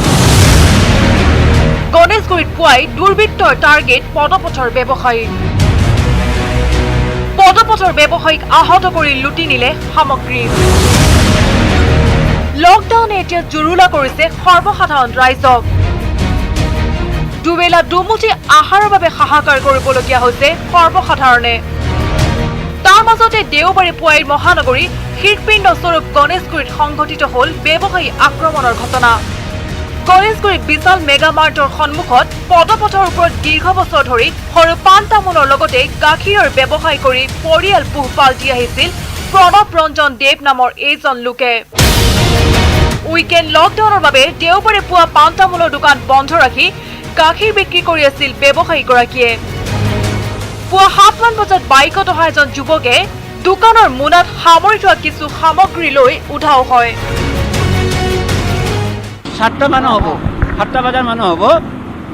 গণেশগুৰিত পুৱাই দুৰ্বৃত্তৰ টাৰ্গেট পদপথৰ ব্যৱসায়ী পদপথৰ ব্যৱসায়ীক আহত কৰি লুটি নিলে সামগ্ৰী লকডাউনে এতিয়া জুৰুলা কৰিছে সৰ্বসাধাৰণ ৰাইজক দুবেলা দুমুঠি আহাৰৰ বাবে হাহাকাৰ কৰিবলগীয়া হৈছে সৰ্বসাধাৰণে তাৰ মাজতে দেওবাৰে পুৱাই মহানগৰী হৃদপিণ্ড স্বৰূপ গণেশগুৰিত সংঘটিত হ'ল ব্যৱসায়ী আক্ৰমণৰ ঘটনা গণেশগুৰিত বিশাল মেগা মাৰ্টৰ সন্মুখত পদপথৰ ওপৰত দীৰ্ঘ বছৰ ধৰি সৰু পাণ তামোলৰ লগতে গাখীৰৰ ব্যৱসায় কৰি পৰিয়াল পোহপাল দি আহিছিল প্ৰণৱ ৰঞ্জন দেৱ নামৰ এইজন লোকে উইকেণ্ড লকডাউনৰ বাবে দেওবাৰে পুৱা পাণ তামোলৰ দোকান বন্ধ ৰাখি গাখীৰ বিক্ৰী কৰি আছিল ব্যৱসায়ীগৰাকীয়ে পুৱা 7 মান বজাত বাইকত অহা এজন যুৱকে দোকানৰ মোনাত সামৰি থোৱা কিছু সামগ্ৰী লৈ উধাও হয় 7টা মানুহ হ'ব 7টা বজাৰ মানুহ হ'ব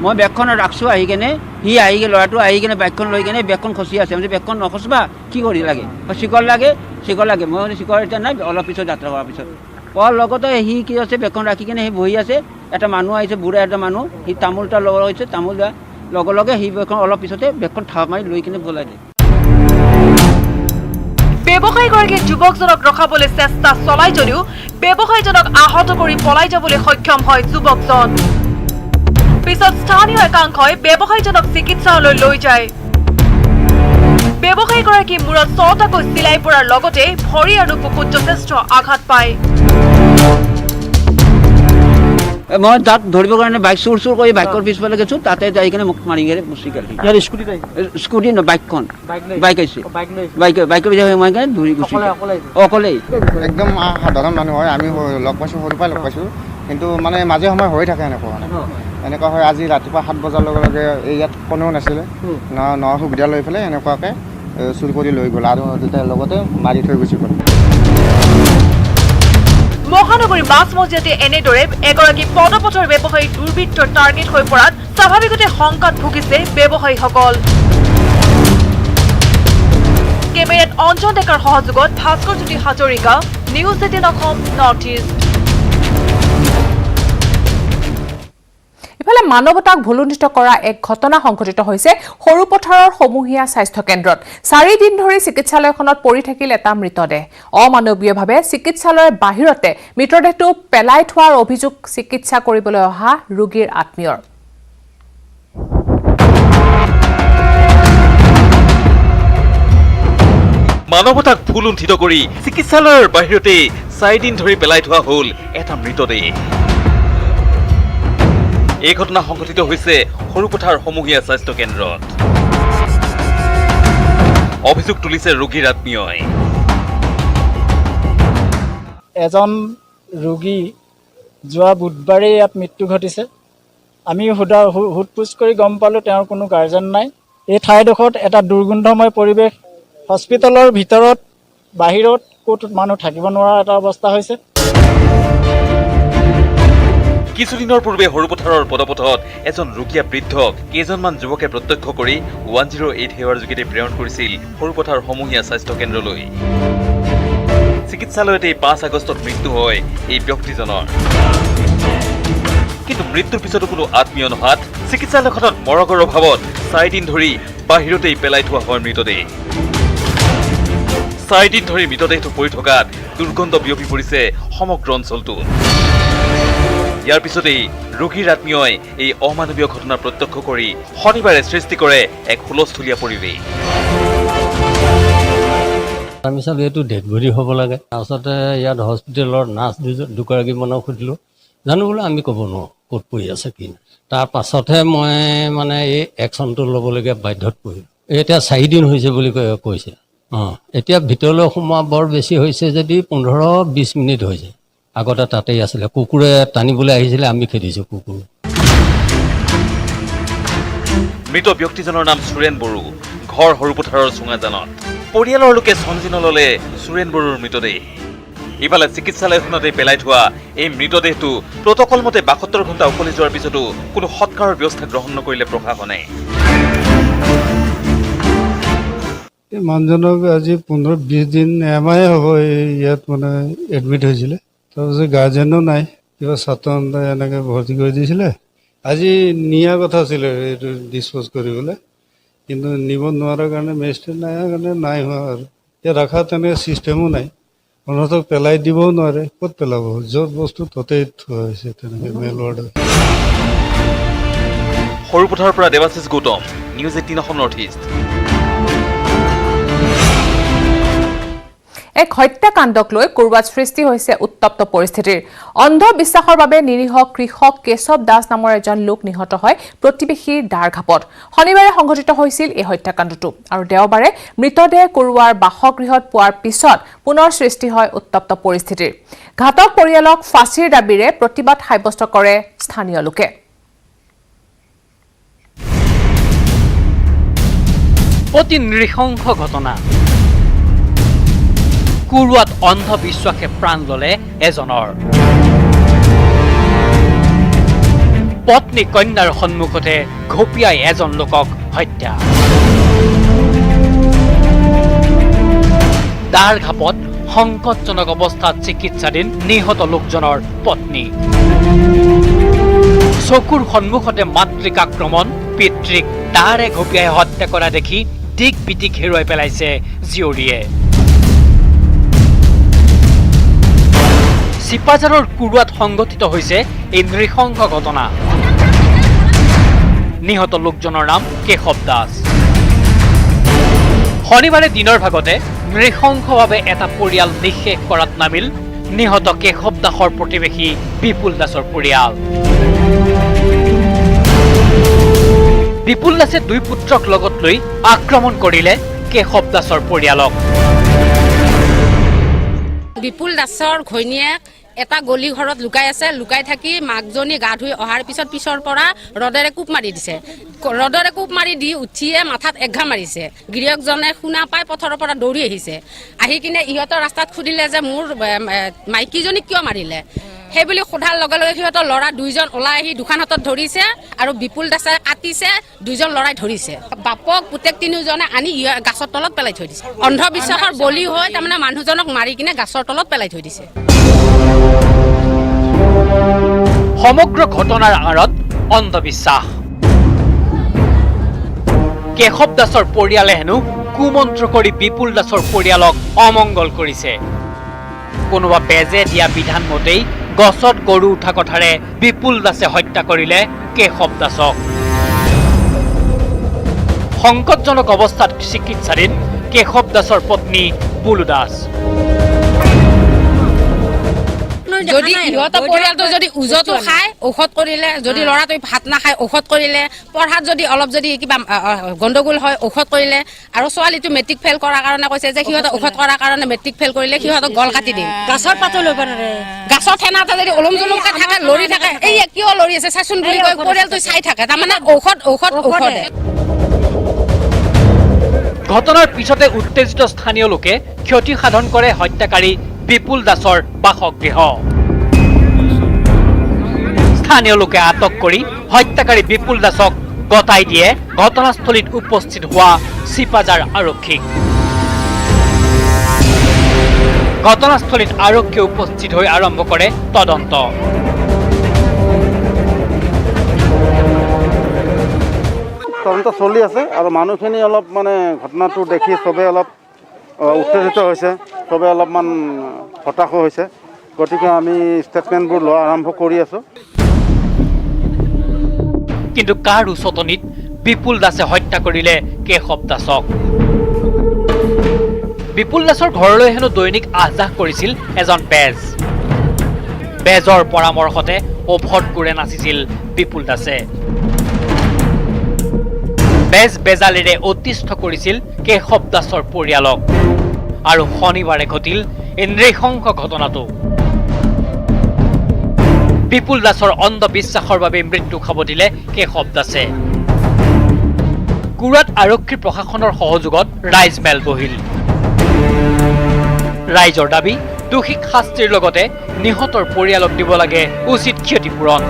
মই বেগখন ৰাখছোঁ আহি কেনে সি আহি গ'ল ল'ৰাটো আহি কেনে বাইকখন লৈ কেনে বেগখন খচি আছে মানে বেগখন নখচবা কি কৰি লাগে চিকৰ লাগে মই চিকৰ এতিয়া নাই অলপ পিছত যাত্ৰা কৰাৰ পিছত কোৱাৰ লগতে সি কি আছে বেগখন ৰাখি কেনে সি বহি আছে এটা মানুহ আহিছে বুঢ়া এটা মানুহ সি তামোল এটা লগা হৈছে তামোল দিয়া লগে লগে সি বেগখন অলপ পিছতে বেগখন থাপ মাৰি লৈ কেনে পলাই দিয়ে ব্যৱসায়ীগৰাকীয়ে যুৱকজনক ৰখাবলৈ চেষ্টা চলাই যদিও ব্যৱসায়ীজনক আহত কৰি পলাই যাবলৈ সক্ষম হয় যুৱকজন পিছত স্থানীয় একাংশই ব্যৱসায়ীজনক চিকিৎসালয়লৈ লৈ যায় ব্যৱসায়ীগৰাকী মূৰত 6টাকৈ চিলাই পৰাৰ লগতে ভৰি আৰু বুকুত যথেষ্ট আঘাত পায় মই তাত ধৰিবৰ কাৰণে বাইক চুৰ কৰি বাইকৰ পিছফালে গৈছোঁ, তাতে যাই কিনে মোক মাৰি কিনে গুচি গ'ল। ইয়াৰ স্কুটি নহয়, বাইকখন বাইক আহিছে, বাইকৰ পিছফালে সোমাই কিনে ধৰি গুচি অকলেই। একদম সাধাৰণ মানুহ হয়, আমি লগ পাইছোঁ, সৰুৰ পৰাই লগ পাইছোঁ, কিন্তু মানে মাজে সময়ে হৈ থাকে এনেকুৱা হয়। আজি ৰাতিপুৱা 7 বজাৰ লগে লগে এই ইয়াত কোনেও নাছিলে, ন সুবিধা লৈ পেলাই এনেকুৱাকৈ চুৰ কৰি লৈ গ'ল আৰু লগতে মাৰি থৈ গুচি গ'ল। মহানগৰীৰ মাজমজিয়াতে এনেদৰে এগৰাকী পদপথৰ ব্যৱসায়ী দুৰ্বৃত্তৰ টাৰ্গেট হৈ পৰাত স্বাভাৱিকতে শংকাত ভুগিছে ব্যৱসায়ীসকল। কেমেৰাত অঞ্জন ডেকাৰ সহযোগত Bhaskar Jyoti Hazarika, News 18 Assam north East. ইফালে মানৱতাক ভুলুণ্ঠিত কৰা এক ঘটনা সংঘটিত হৈছে সৰুপথাৰৰ সমূহীয়া স্বাস্থ্য কেন্দ্ৰত। 4 দিন ধৰি চিকিৎসালয়খনত পৰি থাকিল এটা মৃতদেহ। অমানৱীয়ভাৱে চিকিৎসালয়ৰ বাহিৰতে মৃতদেহটো পেলাই থোৱাৰ অভিযোগ চিকিৎসা কৰিবলৈ অহা ৰোগীৰ আত্মীয়ৰ। মানৱতাক ভুলুণ্ঠিত কৰি চিকিৎসালয়ৰ বাহিৰতে 4 দিন ধৰি পেলাই থোৱা হ'ল এটা মৃতদেহ। এই ঘটনা সংঘটিত হৈছে সৰুপথাৰ সমূহীয়া স্বাস্থ্য কেন্দ্ৰত। অভিযোগ তুলিছে ৰোগীৰ আত্মীয়ই। এজন ৰোগী যোৱা বুধবাৰে ইয়াত মৃত্যু ঘটিছে। আমি সোধ-পোছ কৰি গম পালোঁ তেওঁৰ কোনো গাৰ্জেন নাই। এই ঠাইডোখৰত এটা দুৰ্গন্ধময় পৰিৱেশ, হস্পিটেলৰ ভিতৰত বাহিৰত ক'ত মানুহ থাকিব নোৱাৰা এটা অৱস্থা হৈছে। কিছুদিনৰ পূৰ্বে সৰুপথাৰৰ পদপথত এজন ৰোগীয়া বৃদ্ধক কেইজনমান যুৱকে প্ৰত্যক্ষ কৰি 108 সেৱাৰ যোগেদি প্ৰেৰণ কৰিছিল সৰুপথাৰ সমূহীয়া স্বাস্থ্য কেন্দ্ৰলৈ। চিকিৎসালয়তে 5 আগষ্টত মৃত্যু হয় এই ব্যক্তিজনৰ। কিন্তু মৃত্যুৰ পিছতো কোনো আত্মীয় নহাত চিকিৎসালয়খনত মৰগৰ অভাৱত 4 দিন ধৰি বাহিৰতেই পেলাই থোৱা হয় মৃতদেহ। 4 দিন ধৰি মৃতদেহটো পৰি থকাত দুৰ্গন্ধ বিয়পি পৰিছে সমগ্ৰ অঞ্চলটোত। ইয়াৰ পিছতেই ৰোগীৰ আত্মীয়ই এই অমানৱীয় ঘটনা প্ৰত্যক্ষ কৰি শনিবাৰে সৃষ্টি কৰে এক হুলস্থুলীয়া পৰিৱেশ। আমি চালোঁ এইটো ডেড বডি হ'ব লাগে। তাৰপাছতে ইয়াত হস্পিটেলৰ নাৰ্ছ দুগৰাকীমানক সুধিলোঁ, জানো বোলে আমি ক'ব নোৱাৰোঁ ক'ত পৰি আছে কি নাই। তাৰ পাছতহে মই মানে এই একশ্যনটো ল'বলগীয়া বাধ্যত পৰিলোঁ। এতিয়া 4 দিন হৈছে বুলি কৈছে। এতিয়া ভিতৰলৈ সোমোৱা বৰ বেছি হৈছে যদি 15-20 মিনিট হৈছে। আগতে তাতেই আছিলে, কুকুৰে টানিবলৈ আহিছিলে, আমি খেদিছোঁ কুকুৰ। মৃত ব্যক্তিজনৰ নাম সুৰেণ বড়ো, ঘৰ সৰুপথাৰৰ চুঙাজানত। পৰিয়ালৰ লোকে সঞ্জি নললে সুৰেণ বড়োৰ মৃতদেহ। ইফালে চিকিৎসালয়খনতে পেলাই থোৱা এই মৃতদেহটো প্ৰটকল মতে 72 ঘণ্টা উকলি যোৱাৰ পিছতো কোনো সৎকাৰৰ ব্যৱস্থা গ্ৰহণ নকৰিলে প্ৰশাসনে। এই মানুহজনক আজি 15-20 দিন এমাহে হ'ব ইয়াত মানে এডমিট হৈছিলে। তাৰপিছত গাৰ্জেনো নাই, কিবা ছাত্ৰ এনেকৈ ভৰ্তি কৰি দিছিলে। আজি নিয়াৰ কথা আছিলে এইটো ডিছপ'জ কৰিবলৈ, কিন্তু নিব নোৱাৰাৰ কাৰণে মেজিষ্ট্ৰেট নাই কাৰণে নাই হোৱা আৰু। এতিয়া ৰখা তেনেকৈ ছিষ্টেমো নাই, অনথক পেলাই দিবও নোৱাৰে, ক'ত পেলাব? য'ত বস্তু ততেই থোৱা হৈছে তেনেকৈ মেইল ৱাৰ্ডত। সৰুপথাৰৰ পৰা Debashish Gautam, news 18 Assam north east. এক হত্যাকাণ্ডক লৈ ক'ৰবাত সৃষ্টি হৈছে উত্তপ্ত পৰিস্থিতিৰ। অন্ধবিশ্বাসৰ বাবে নিৰীহ কৃষক কেশৱ দাস নামৰ এজন লোক নিহত হয় প্ৰতিবেশীৰ দাৰঘাপত। শনিবাৰে সংঘটিত হৈছিল এই হত্যাকাণ্ডটো আৰু দেওবাৰে মৃতদেহ কৰোৱাৰ বাসগৃহত পোৱাৰ পিছত পুনৰ সৃষ্টি হয় উত্তপ্ত পৰিস্থিতিৰ। ঘাতক পৰিয়ালক ফাঁচীৰ দাবীৰে প্ৰতিবাদ সাব্যস্ত কৰে স্থানীয় লোকে। অতি নৃশংস ঘটনা। কুৰুৱাত অন্ধবিশ্বাসে প্ৰাণ ল'লে এজনৰ। পত্নী কন্যাৰ সন্মুখতে ঘপিয়াই এজন লোকক হত্যা। দাৰঘাপত সংকটজনক অৱস্থাত চিকিৎসাধীন নিহত লোকজনৰ পত্নী। চকুৰ সন্মুখতে মাতৃক আক্ৰমণ, পিতৃক দাৰে ঘপিয়াই হত্যা কৰা দেখি দিক পিটিক হেৰুৱাই পেলাইছে জীয়ৰীয়ে। চিপাঝাৰৰ কুৰুৱাত সংঘটিত হৈছে এই নৃশংস ঘটনা। নিহত লোকজনৰ নাম কেশৱ দাস। শনিবাৰে দিনৰ ভাগতে নৃশংসভাৱে এটা পৰিয়াল নিঃশেষ কৰাত নামিল নিহত কেশৱ দাসৰ প্ৰতিবেশী বিপুল দাসৰ পৰিয়াল। বিপুল দাসে 2 পুত্ৰক লগত লৈ আক্ৰমণ কৰিলে কেশৱ দাসৰ পৰিয়ালক। বিপুল দাসৰ ঘৈণীয়েক এটা গলি ঘৰত লুকাই আছে, লুকাই থাকি মাকজনী গা ধুই অহাৰ পিছৰ পৰা ৰডেৰে কোপ মাৰি দিছে। ৰডেৰে কোপ মাৰি দি উঠিয়ে মাথাত এঘা মাৰিছে। গিৰিয়কজনে শুনা পাই পথৰৰ পৰা দৌৰি আহিছে। আহি কিনে ইহঁতৰ ৰাস্তাত সুধিলে যে মোৰ মাইকীজনীক কিয় মাৰিলে। সেইবুলি সোধাৰ লগে লগে সিহঁতৰ ল'ৰা 2জন ওলাই আহি দুখন হাতত ধৰিছে আৰু বিপুল দাসে কাটিছে, 2জন ল'ৰাই ধৰিছে। বাপক পুতেক 3জনে আনি গাছৰ তলত পেলাই থৈ দিছে। অন্ধবিশ্বাসৰ বলি হৈ তাৰমানে মানুহজনক মাৰি কিনে গাছৰ তলত পেলাই থৈ দিছে। সমগ্ৰ ঘটনাৰ আঁৰত অন্ধবিশ্বাস। কেশৱ দাসৰ পৰিয়ালে হেনো কুমন্ত্ৰ কৰি বিপুল দাসৰ পৰিয়ালক অমংগল কৰিছে। কোনোবা বেজে দিয়া বিধান মতেই গছত গৰু উঠা কথাৰে বিপুল দাসে হত্যা কৰিলে কেশৱ দাসক। সংকটজনক অৱস্থাত চিকিৎসাধীন কেশৱ দাসৰ পত্নী বুলু দাস। যদি ইহঁতৰ পৰিয়ালটো যদি উজতো খায় ঔষধ কৰিলে, যদি ল'ৰাটোৱে ভাত নাখায় ঔষধ কৰিলে, পঢ়াত যদি অলপ যদি কিবা গণ্ডগোল হয় ঔষধ কৰিলে, আৰু ছোৱালীটো মেট্ৰিক ফেইল কৰাৰ কাৰণে কৈছে যে সিহঁতক ঔষধ কৰাৰ কাৰণে মেট্ৰিক ফেইল কৰিলে সিহঁতক গল কাটি দিম। গাছৰ পাতো ল'ব নোৱাৰে, গাছৰ ঠেনাতে যদি ওলম জলমকে থাকে লৰি থাকে, এই কিয় লৰি আছে চাচোন বুলি কৈ পৰিয়ালটো চাই থাকে। তাৰমানে ঔষধে। ঘটনাৰ পিছতে উত্তেজিত স্থানীয় লোকে ক্ষতি সাধন কৰে হত্যাকাৰী বিপুল দাসৰ বাসগৃহ। স্থানীয় লোকে আটক কৰি হত্যাকাৰী বিপুল দাসক গতাই দিয়ে ঘটনাস্থলীত উপস্থিত হোৱা চিপাজাৰ আৰক্ষীক। ঘটনাস্থলীত আৰক্ষীয়ে উপস্থিত হৈ আৰম্ভ কৰে তদন্ত। তদন্ত চলি আছে আৰু মানুহখিনি অলপ মানে ঘটনাটো দেখি চবে অলপ উত্তেজিত হৈছে, চবে অলপমান হতাশো হৈছে। গতিকে আমি ষ্টেটমেণ্টবোৰ লোৱা আৰম্ভ কৰি আছোঁ। কিন্তু কাৰ উচতনিত বিপুল দাসে হত্যা কৰিলে কেশৱ দাসক? বিপুল দাসৰ ঘৰলৈ হেনো দৈনিক আহযাহ কৰিছিল এজন বেজ। বেজৰ পৰামৰ্শতে অভট কোৰে নাচিছিল বিপুল দাসে। বেজ বেজালিৰে অতিষ্ঠ কৰিছিল কেশৱ দাসৰ পৰিয়ালক। আৰু শনিবাৰে ঘটিল এই নৃশংস ঘটনাটো। বিপুল দাসৰ অন্ধবিশ্বাসৰ বাবে মৃত্যু খাব দিলে কেশৱ দাসে। কুৰাত আৰক্ষী প্ৰশাসনৰ সহযোগত ৰাইজ মেল বহিল। ৰাইজৰ দাবী দোষীক শাস্তিৰ লগতে নিহতৰ পৰিয়ালক দিব লাগে উচিত ক্ষতিপূৰণ।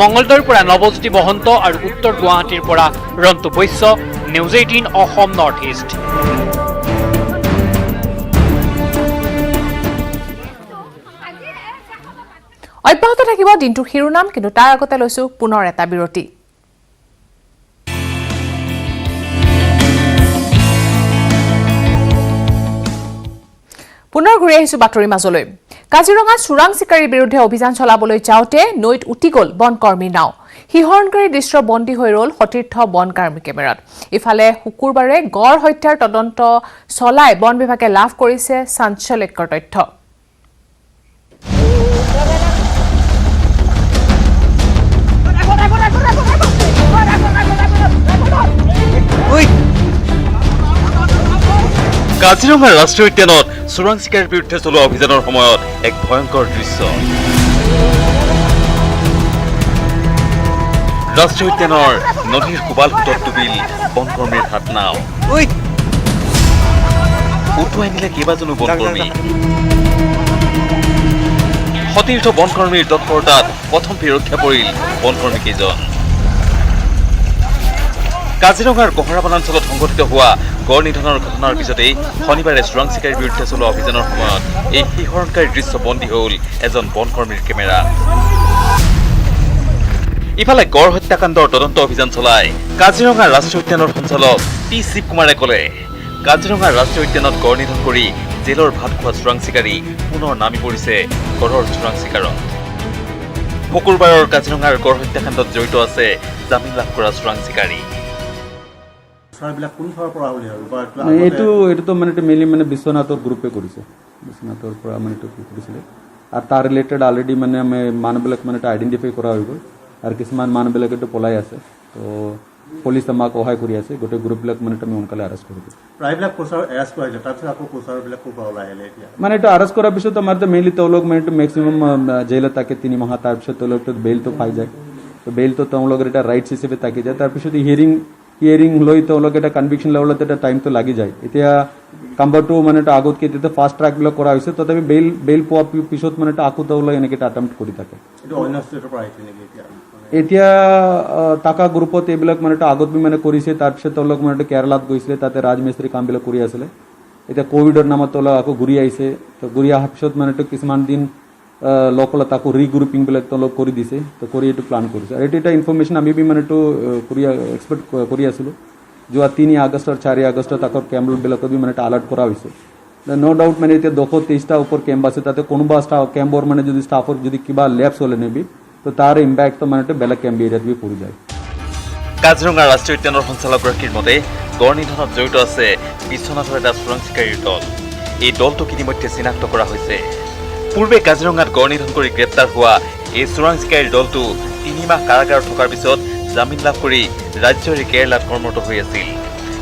মঙলদৈৰ পৰা নৱজ্যোতি মহন্ত আৰু উত্তৰ গুৱাহাটীৰ পৰা Rantu Baishya, news 18 Assam north east. অব্যাহত থাকিব দিনটোৰ শিৰোনাম, কিন্তু তাৰ আগতে লৈছো পুনৰ এটা বিৰতি। পুনৰ ঘূৰি আহিছো বাতৰিৰ মাজলৈ। কাজিৰঙাত চোৰাং চিকাৰীৰ বিৰুদ্ধে অভিযান চলাবলৈ যাওঁতে নৈত উটি গ'ল বনকৰ্মী নাও। শিহৰণকাৰী দৃশ্য বন্দী হৈ ৰল সতীৰ্থ বনকৰ্মী কেমেৰাত। ইফালে শুকুৰবাৰে গড় হত্যাৰ তদন্ত চলাই বন বিভাগে লাভ কৰিছে চাঞ্চল্যকৰ তথ্য। কাজিৰঙা ৰাষ্ট্ৰীয় উদ্যানত চোৰাং চিকাৰীৰ বিৰুদ্ধে চলোৱা অভিযানৰ সময়ত এক ভয়ংকৰ দৃশ্য। ৰাষ্ট্ৰীয় উদ্যানৰ নদীৰ কোবাল সোঁতত ডুবিল বনকৰ্মীৰ হাত নাও। উটুৱাই নিলে কেইবাজনো বনকৰ্মী। সতীৰ্থ বনকৰ্মীৰ তৎপৰতাত প্ৰথম ৰক্ষা পৰিল বনকৰ্মীকেইজন। কাজিৰঙাৰ কহৰা বনাঞ্চলত সংঘটিত হোৱা গড় নিধনৰ ঘটনাৰ পিছতেই শনিবাৰে চোৰাং চিকাৰীৰ বিৰুদ্ধে চলোৱা অভিযানৰ সময়ত এই শিহৰণকাৰী দৃশ্য বন্দী হ'ল এজন বনকৰ্মীৰ কেমেৰা। ইফালে গড় হত্যাকাণ্ডৰ তদন্ত অভিযান চলাই কাজিৰঙা ৰাষ্ট্ৰীয় উদ্যানৰ সঞ্চালক টি শিৱ কুমাৰে ক'লে, কাজিৰঙা ৰাষ্ট্ৰীয় উদ্যানত গড় নিধন কৰি জেলৰ ভাত খোৱা চোৰাং চিকাৰী পুনৰ নামি পৰিছে গড়ৰ চোৰাং চিকাৰত। শুকুৰবাৰৰ কাজিৰঙাৰ গড় হত্যাকাণ্ডত জড়িত আছে জামিন লাভ কৰা চোৰাং চিকাৰী। চৰাইবিলাক কোন ঠাইৰ পৰা বুলি এইটোতো মানে মেইনলি মানে বিশ্বনাথৰ গ্ৰুপে কৰিছে বিশ্বনাথৰ পৰা মানে এইটো কৰিছিলে আৰু তাৰ ৰিলেটেড অলৰেডি মানে আমি মানুহবিলাক মানে আইডেণ্টিফাই কৰা হৈ গ'ল আৰু কিছুমান মানুহবিলাক এইটো পলাই আছে তো পুলিচ আমাক সহায় কৰি আছে গোটেই গ্ৰুপবিলাক মানে আমি সোনকালে এৰেষ্ট কৰিছোঁ প্ৰায়বিলাক কোচাৰ এৰেষ্ট কৰা হৈছে তাৰপিছত আকৌ কোচাৰবিলাক ক'ৰ পৰা ওলাই আহিলে এতিয়া মানে এইটো এৰেষ্ট কৰাৰ পিছত আমাৰ মেইনলি তেওঁলোক মানে মেক্সিমাম জেলত থাকে 3 মাহ তাৰপিছত তেওঁলোকটো বেইলটো পাই যায় তো বেইলটো তেওঁলোকৰ এটা ৰাইটছ হিচাপে থাকি যায় তাৰপিছত হিয়াৰিং লৈ তেওঁলোক এটা কনভিকশ্যন লেভেলত এটা টাইমটো লাগি যায় এতিয়া কাম্বাৰটো মানে এটা আগতকৈ এতিয়া ফাষ্ট ট্ৰেকবিলাক কৰা হৈছে তথাপি বেইল পোৱাৰ পিছত মানে এটা আকৌ তেওঁলোক এনেকৈ এটা এটেম্প্ট কৰি থাকে এতিয়া টাকা গ্ৰুপত এইবিলাক মানে আগত মানে কৰিছে তাৰপিছত তেওঁলোক মানে কেৰালাত গৈছিলে তাতে ৰাজমিস্ত্ৰী কামবিলাক কৰি আছিলে এতিয়া কোভিডৰ নামত তেওঁলোক আকৌ ঘূৰি আহিছে তো ঘূৰি অহাৰ পিছত মানে কিছুমান দিন লোকেলত আকৌ ৰিগ্ৰুপিংবিলাক তেওঁলোক কৰি দিছে তো কৰি এইটো প্লান কৰিছে আৰু এইটো এটা ইনফৰ্মেশ্যন আমি মানে এইটো এক্সপেক্ট কৰি আছিলোঁ যোৱা 3 আগষ্ট আৰু 4 আগষ্টত আকৌ কেম্পবিলাকত মানে এটা এলাৰ্ট কৰা হৈছে নো ডাউট মানে এতিয়া 223টা ওপৰ কেম্প আছে তাতে কোনোবা কেম্পৰ মানে যদি ষ্টাফৰ যদি কিবা লেপছ হ'লে নেবি তো তাৰ ইম্পেক্ট মানে বেলেগ কেম্প এৰিয়াত পৰি যায় কাজিৰঙা ৰাষ্ট্ৰীয় উদ্যানৰ সঞ্চালকগৰাকীৰ মতে গড় নিধনত জড়িত আছে বিশ্বনাথৰ এটা চোৰাং চিকাৰীৰ দল এই দলটোক ইতিমধ্যে চিনাক্ত কৰা হৈছে পূৰ্বে কাজিৰঙাত গড় নিধন কৰি গ্ৰেপ্তাৰ হোৱা এই চোৰাং চিকাৰীৰ দলটো 3 মাহ কাৰাগাৰত থকাৰ পিছত জামিন লাভ কৰি ৰাজ্যৰ কেৰালাত কৰ্মৰত হৈ আছিল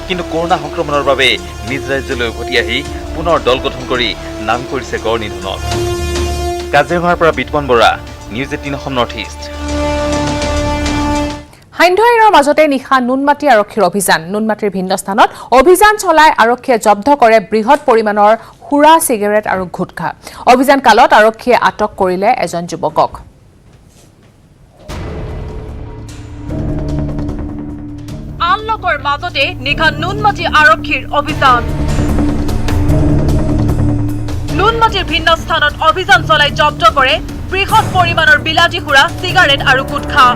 কিন্তু কৰোনা সংক্ৰমণৰ বাবে নিজ ৰাজ্যলৈ উভতি আহি পুনৰ দল গঠন কৰি নামি পৰিছে গড় নিধনত কাজিৰঙাৰ পৰা Bitman Bora News 18 Assam north East সান্ধ্যআইনৰ মাজতে নিশা নুনমাটি আৰক্ষীৰ অভিযান নুনমাটিৰ ভিন্ন স্থানত অভিযান চলাই আৰক্ষীয়ে জব্দ কৰে বৃহৎ পৰিমাণৰ সুৰা চিগাৰেট আৰু গুটখা অভিযান কালত আৰক্ষীয়ে আটক কৰিলে এজন যুৱকক আনলকৰ মাজতে নিশা নুনমাটি আৰক্ষীৰ অভিযান নুনমাটিৰ ভিন্ন স্থানত অভিযান চলাই জব্দ কৰে বৃহৎ পৰিমাণৰ বিলাতী সুৰা চিগাৰেট আৰু গুটখা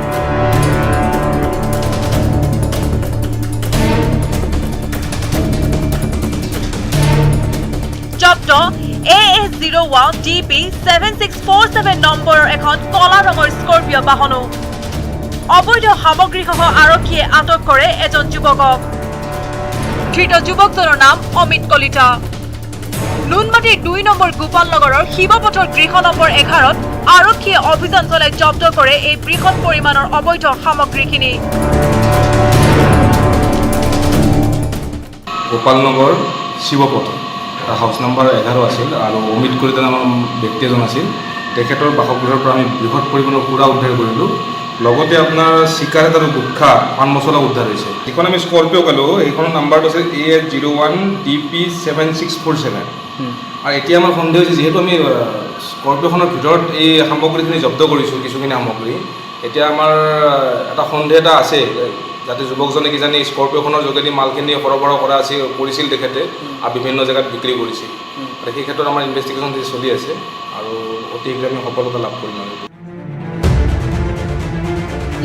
জব্দ AS01 DP 7647 নম্বৰৰ এখন কলা ৰঙৰ স্কৰপিঅ বাহনো অবৈধ সামগ্ৰীসহ আৰক্ষীয়ে আটক কৰে এজন যুৱকক ধৃত যুৱকজনৰ নাম অমিত কলিতা নুনমাটিৰ 2 নম্বৰ গোপাল নগৰৰ শিৱপথৰ গৃহ নম্বৰ 11ত আৰক্ষীয়ে অভিযান চলাই জব্দ কৰে এই বৃহৎ পৰিমাণৰ অবৈধ সামগ্ৰীখিনি গোপাল নগৰ শিৱপথ হাউচ নম্বৰ 11 আছিল আৰু অমিত কলিতা নামৰ ব্যক্তি এজন আছিল তেখেতৰ বাসগৃহৰ পৰা আমি বৃহৎ পৰিমাণৰ সুৰা উদ্ধাৰ কৰিলোঁ লগতে আপোনাৰ চিগাৰেট আৰু গুটখা পান মছলা উদ্ধাৰ হৈছে যিখন আমি স্কৰপিঅ' ক'লোঁ সেইখনৰ নাম্বাৰটো আছে AS01 DP 7647 আৰু এতিয়া আমাৰ সন্দেহ হৈছে যিহেতু আমি স্কৰপিঅ'খনৰ ভিতৰত এই সামগ্ৰীখিনি জব্দ কৰিছোঁ কিছুখিনি সামগ্ৰী এতিয়া আমাৰ এটা সন্দেহ এটা আছে যাতে যুৱকজনে কিজানি স্কৰপিঅ'খনৰ যোগেদি মালখিনি সৰবৰাহ কৰিছিল তেখেতে আৰু বিভিন্ন জেগাত বিক্ৰী কৰিছিল আৰু সেই ক্ষেত্ৰত আমাৰ ইনভেষ্টিগেশ্যন চলি আছে আৰু অতি শীঘ্ৰে আমি সফলতা লাভ কৰিম আৰু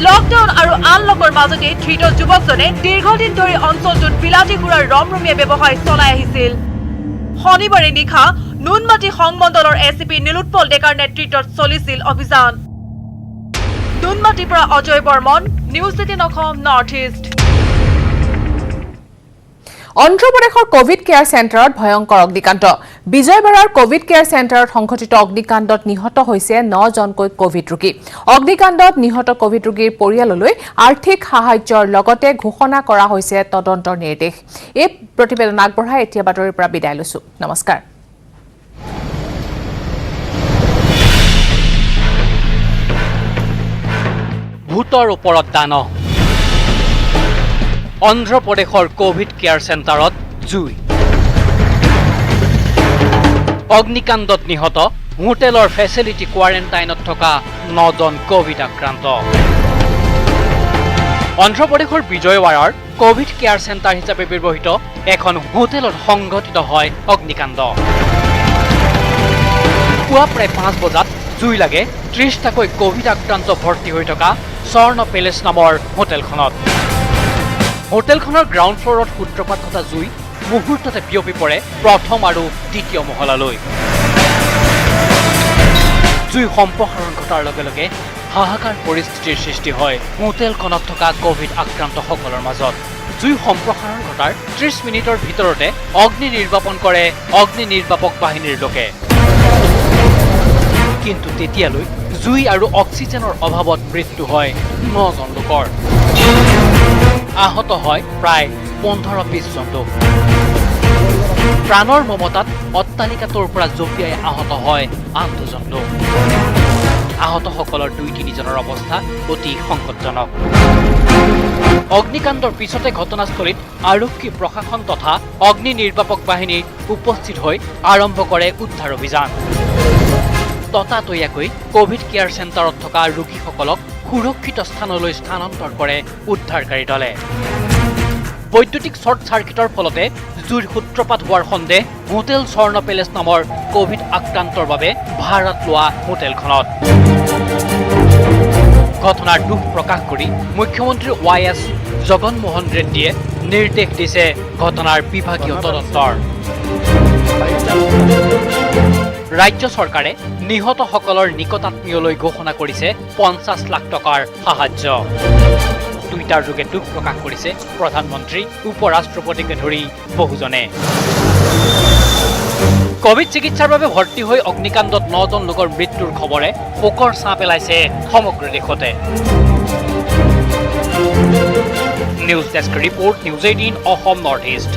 লকডাউন আৰু আনলকৰ মাজতে ধৃত যুৱকজনে দীৰ্ঘদিন ধৰি অঞ্চলটোত বিলাতী সুৰাৰ ৰমৰমীয়া ব্যৱসায় চলাই আহিছিল শনিবাৰে নিশা নুনমাটি সংমণ্ডলৰ SCP নীলোৎপল ডেকাৰ নেতৃত্বত চলিছিল অভিযান নুনমাটিৰ পৰা Ajay Barman news 18 Assam north east অন্ধ্ৰপ্ৰদেশৰ কোভিড কেয়াৰ চেণ্টাৰত ভয়ংকৰ অগ্নিকাণ্ড বিজয়বাড়াৰ কোভিড কেয়াৰ চেণ্টাৰত সংঘটিত অগ্নিকাণ্ডত নিহত হৈছে 9 জনকৈ কোভিড ৰোগী অগ্নিকাণ্ডত নিহত কোভিড ৰোগীৰ পৰিয়াললৈ আৰ্থিক সাহায্যৰ লগতে ঘোষণা কৰা হৈছে তদন্তৰ নিৰ্দেশ এই প্ৰতিবেদন আগবঢ়াই এতিয়া বাতৰিৰ পৰা বিদায় লৈছো নমস্কাৰ ভূতৰ ওপৰত দান অন্ধ্ৰপ্ৰদেশৰ কোভিড কেয়াৰ চেণ্টাৰত জুই অগ্নিকাণ্ডত নিহত হোটেলৰ ফেচিলিটি কোৱাৰেণ্টাইনত থকা 9 জন কোভিড আক্ৰান্ত অন্ধ্ৰপ্ৰদেশৰ বিজয়ৱাড়াৰ কোভিড কেয়াৰ চেণ্টাৰ হিচাপে ব্যৱহৃত এখন হোটেলত সংঘটিত হয় অগ্নিকাণ্ড পুৱা প্ৰায় 5 বজাত জুই লাগে 30টাকৈ কোভিড আক্ৰান্ত ভৰ্তি হৈ থকা স্বৰ্ণ পেলেচ নামৰ হোটেলখনত হোটেলখনৰ গ্ৰাউণ্ড ফ্ল'ৰত সূত্ৰপাত ঘটা জুই মুহূৰ্ততে বিয়পি পৰে প্ৰথম আৰু দ্বিতীয় মহলালৈ জুই সম্প্ৰসাৰণ ঘটাৰ লগে লগে হাহাকাৰ পৰিস্থিতিৰ সৃষ্টি হয় হোটেলখনত থকা কোভিড আক্ৰান্তসকলৰ মাজত জুই সম্প্ৰসাৰণ ঘটাৰ 30 মিনিটৰ ভিতৰতে অগ্নি নিৰ্বাপন কৰে অগ্নি নিৰ্বাপক বাহিনীৰ লোকে। কিন্তু তেতিয়ালৈ জুই আৰু অক্সিজেনৰ অভাৱত মৃত্যু হয় 9জন লোকৰ। আহত হয় প্ৰায় 15-20 জন লোক। প্ৰাণৰ মমতাত অট্টালিকাটোৰ পৰা জঁপিয়াই আহত হয় আন 2জন লোক। আহতসকলৰ 2-3 জনৰ অৱস্থা অতি সংকটজনক। অগ্নিকাণ্ডৰ পিছতে ঘটনাস্থলীত আৰক্ষী প্ৰশাসন তথা অগ্নি নিৰ্বাপক বাহিনী উপস্থিত হৈ আৰম্ভ কৰে উদ্ধাৰ অভিযান। ততাতৈয়াকৈ কোভিড কেয়াৰ চেণ্টাৰত থকা ৰোগীসকলক সুৰক্ষিত স্থানলৈ স্থানান্তৰ কৰে উদ্ধাৰকাৰী দলে। বৈদ্যুতিক শ্বৰ্ট চাৰ্কিটৰ ফলতে জুইৰ সূত্ৰপাত হোৱাৰ সন্দেহ হোটেল স্বৰ্ণ পেলেচ নামৰ কোভিড আক্ৰান্তৰ বাবে ভাড়াত লোৱা হোটেলখনত। ঘটনাৰ দুখ প্ৰকাশ কৰি মুখ্যমন্ত্ৰী YS জগনমোহন ৰেড্ডীয়ে নিৰ্দেশ দিছে ঘটনাৰ বিভাগীয় তদন্তৰ। ৰাজ্য চৰকাৰে নিহতসকলৰ নিকটাত্মীয়লৈ ঘোষণা কৰিছে 50 লাখ টকাৰ সাহায্য। টুইটাৰ যোগে দুখ প্ৰকাশ কৰিছে প্ৰধানমন্ত্ৰী, উপৰাষ্ট্ৰপতিকে ধৰি বহুজনে। কোভিড চিকিৎসাৰ বাবে ভৰ্তি হৈ অগ্নিকাণ্ডত 9জন লোকৰ মৃত্যুৰ খবৰে শোকৰ ছাঁ পেলাইছে সমগ্ৰ দেশতে। News desk report, news 18 Assam north east.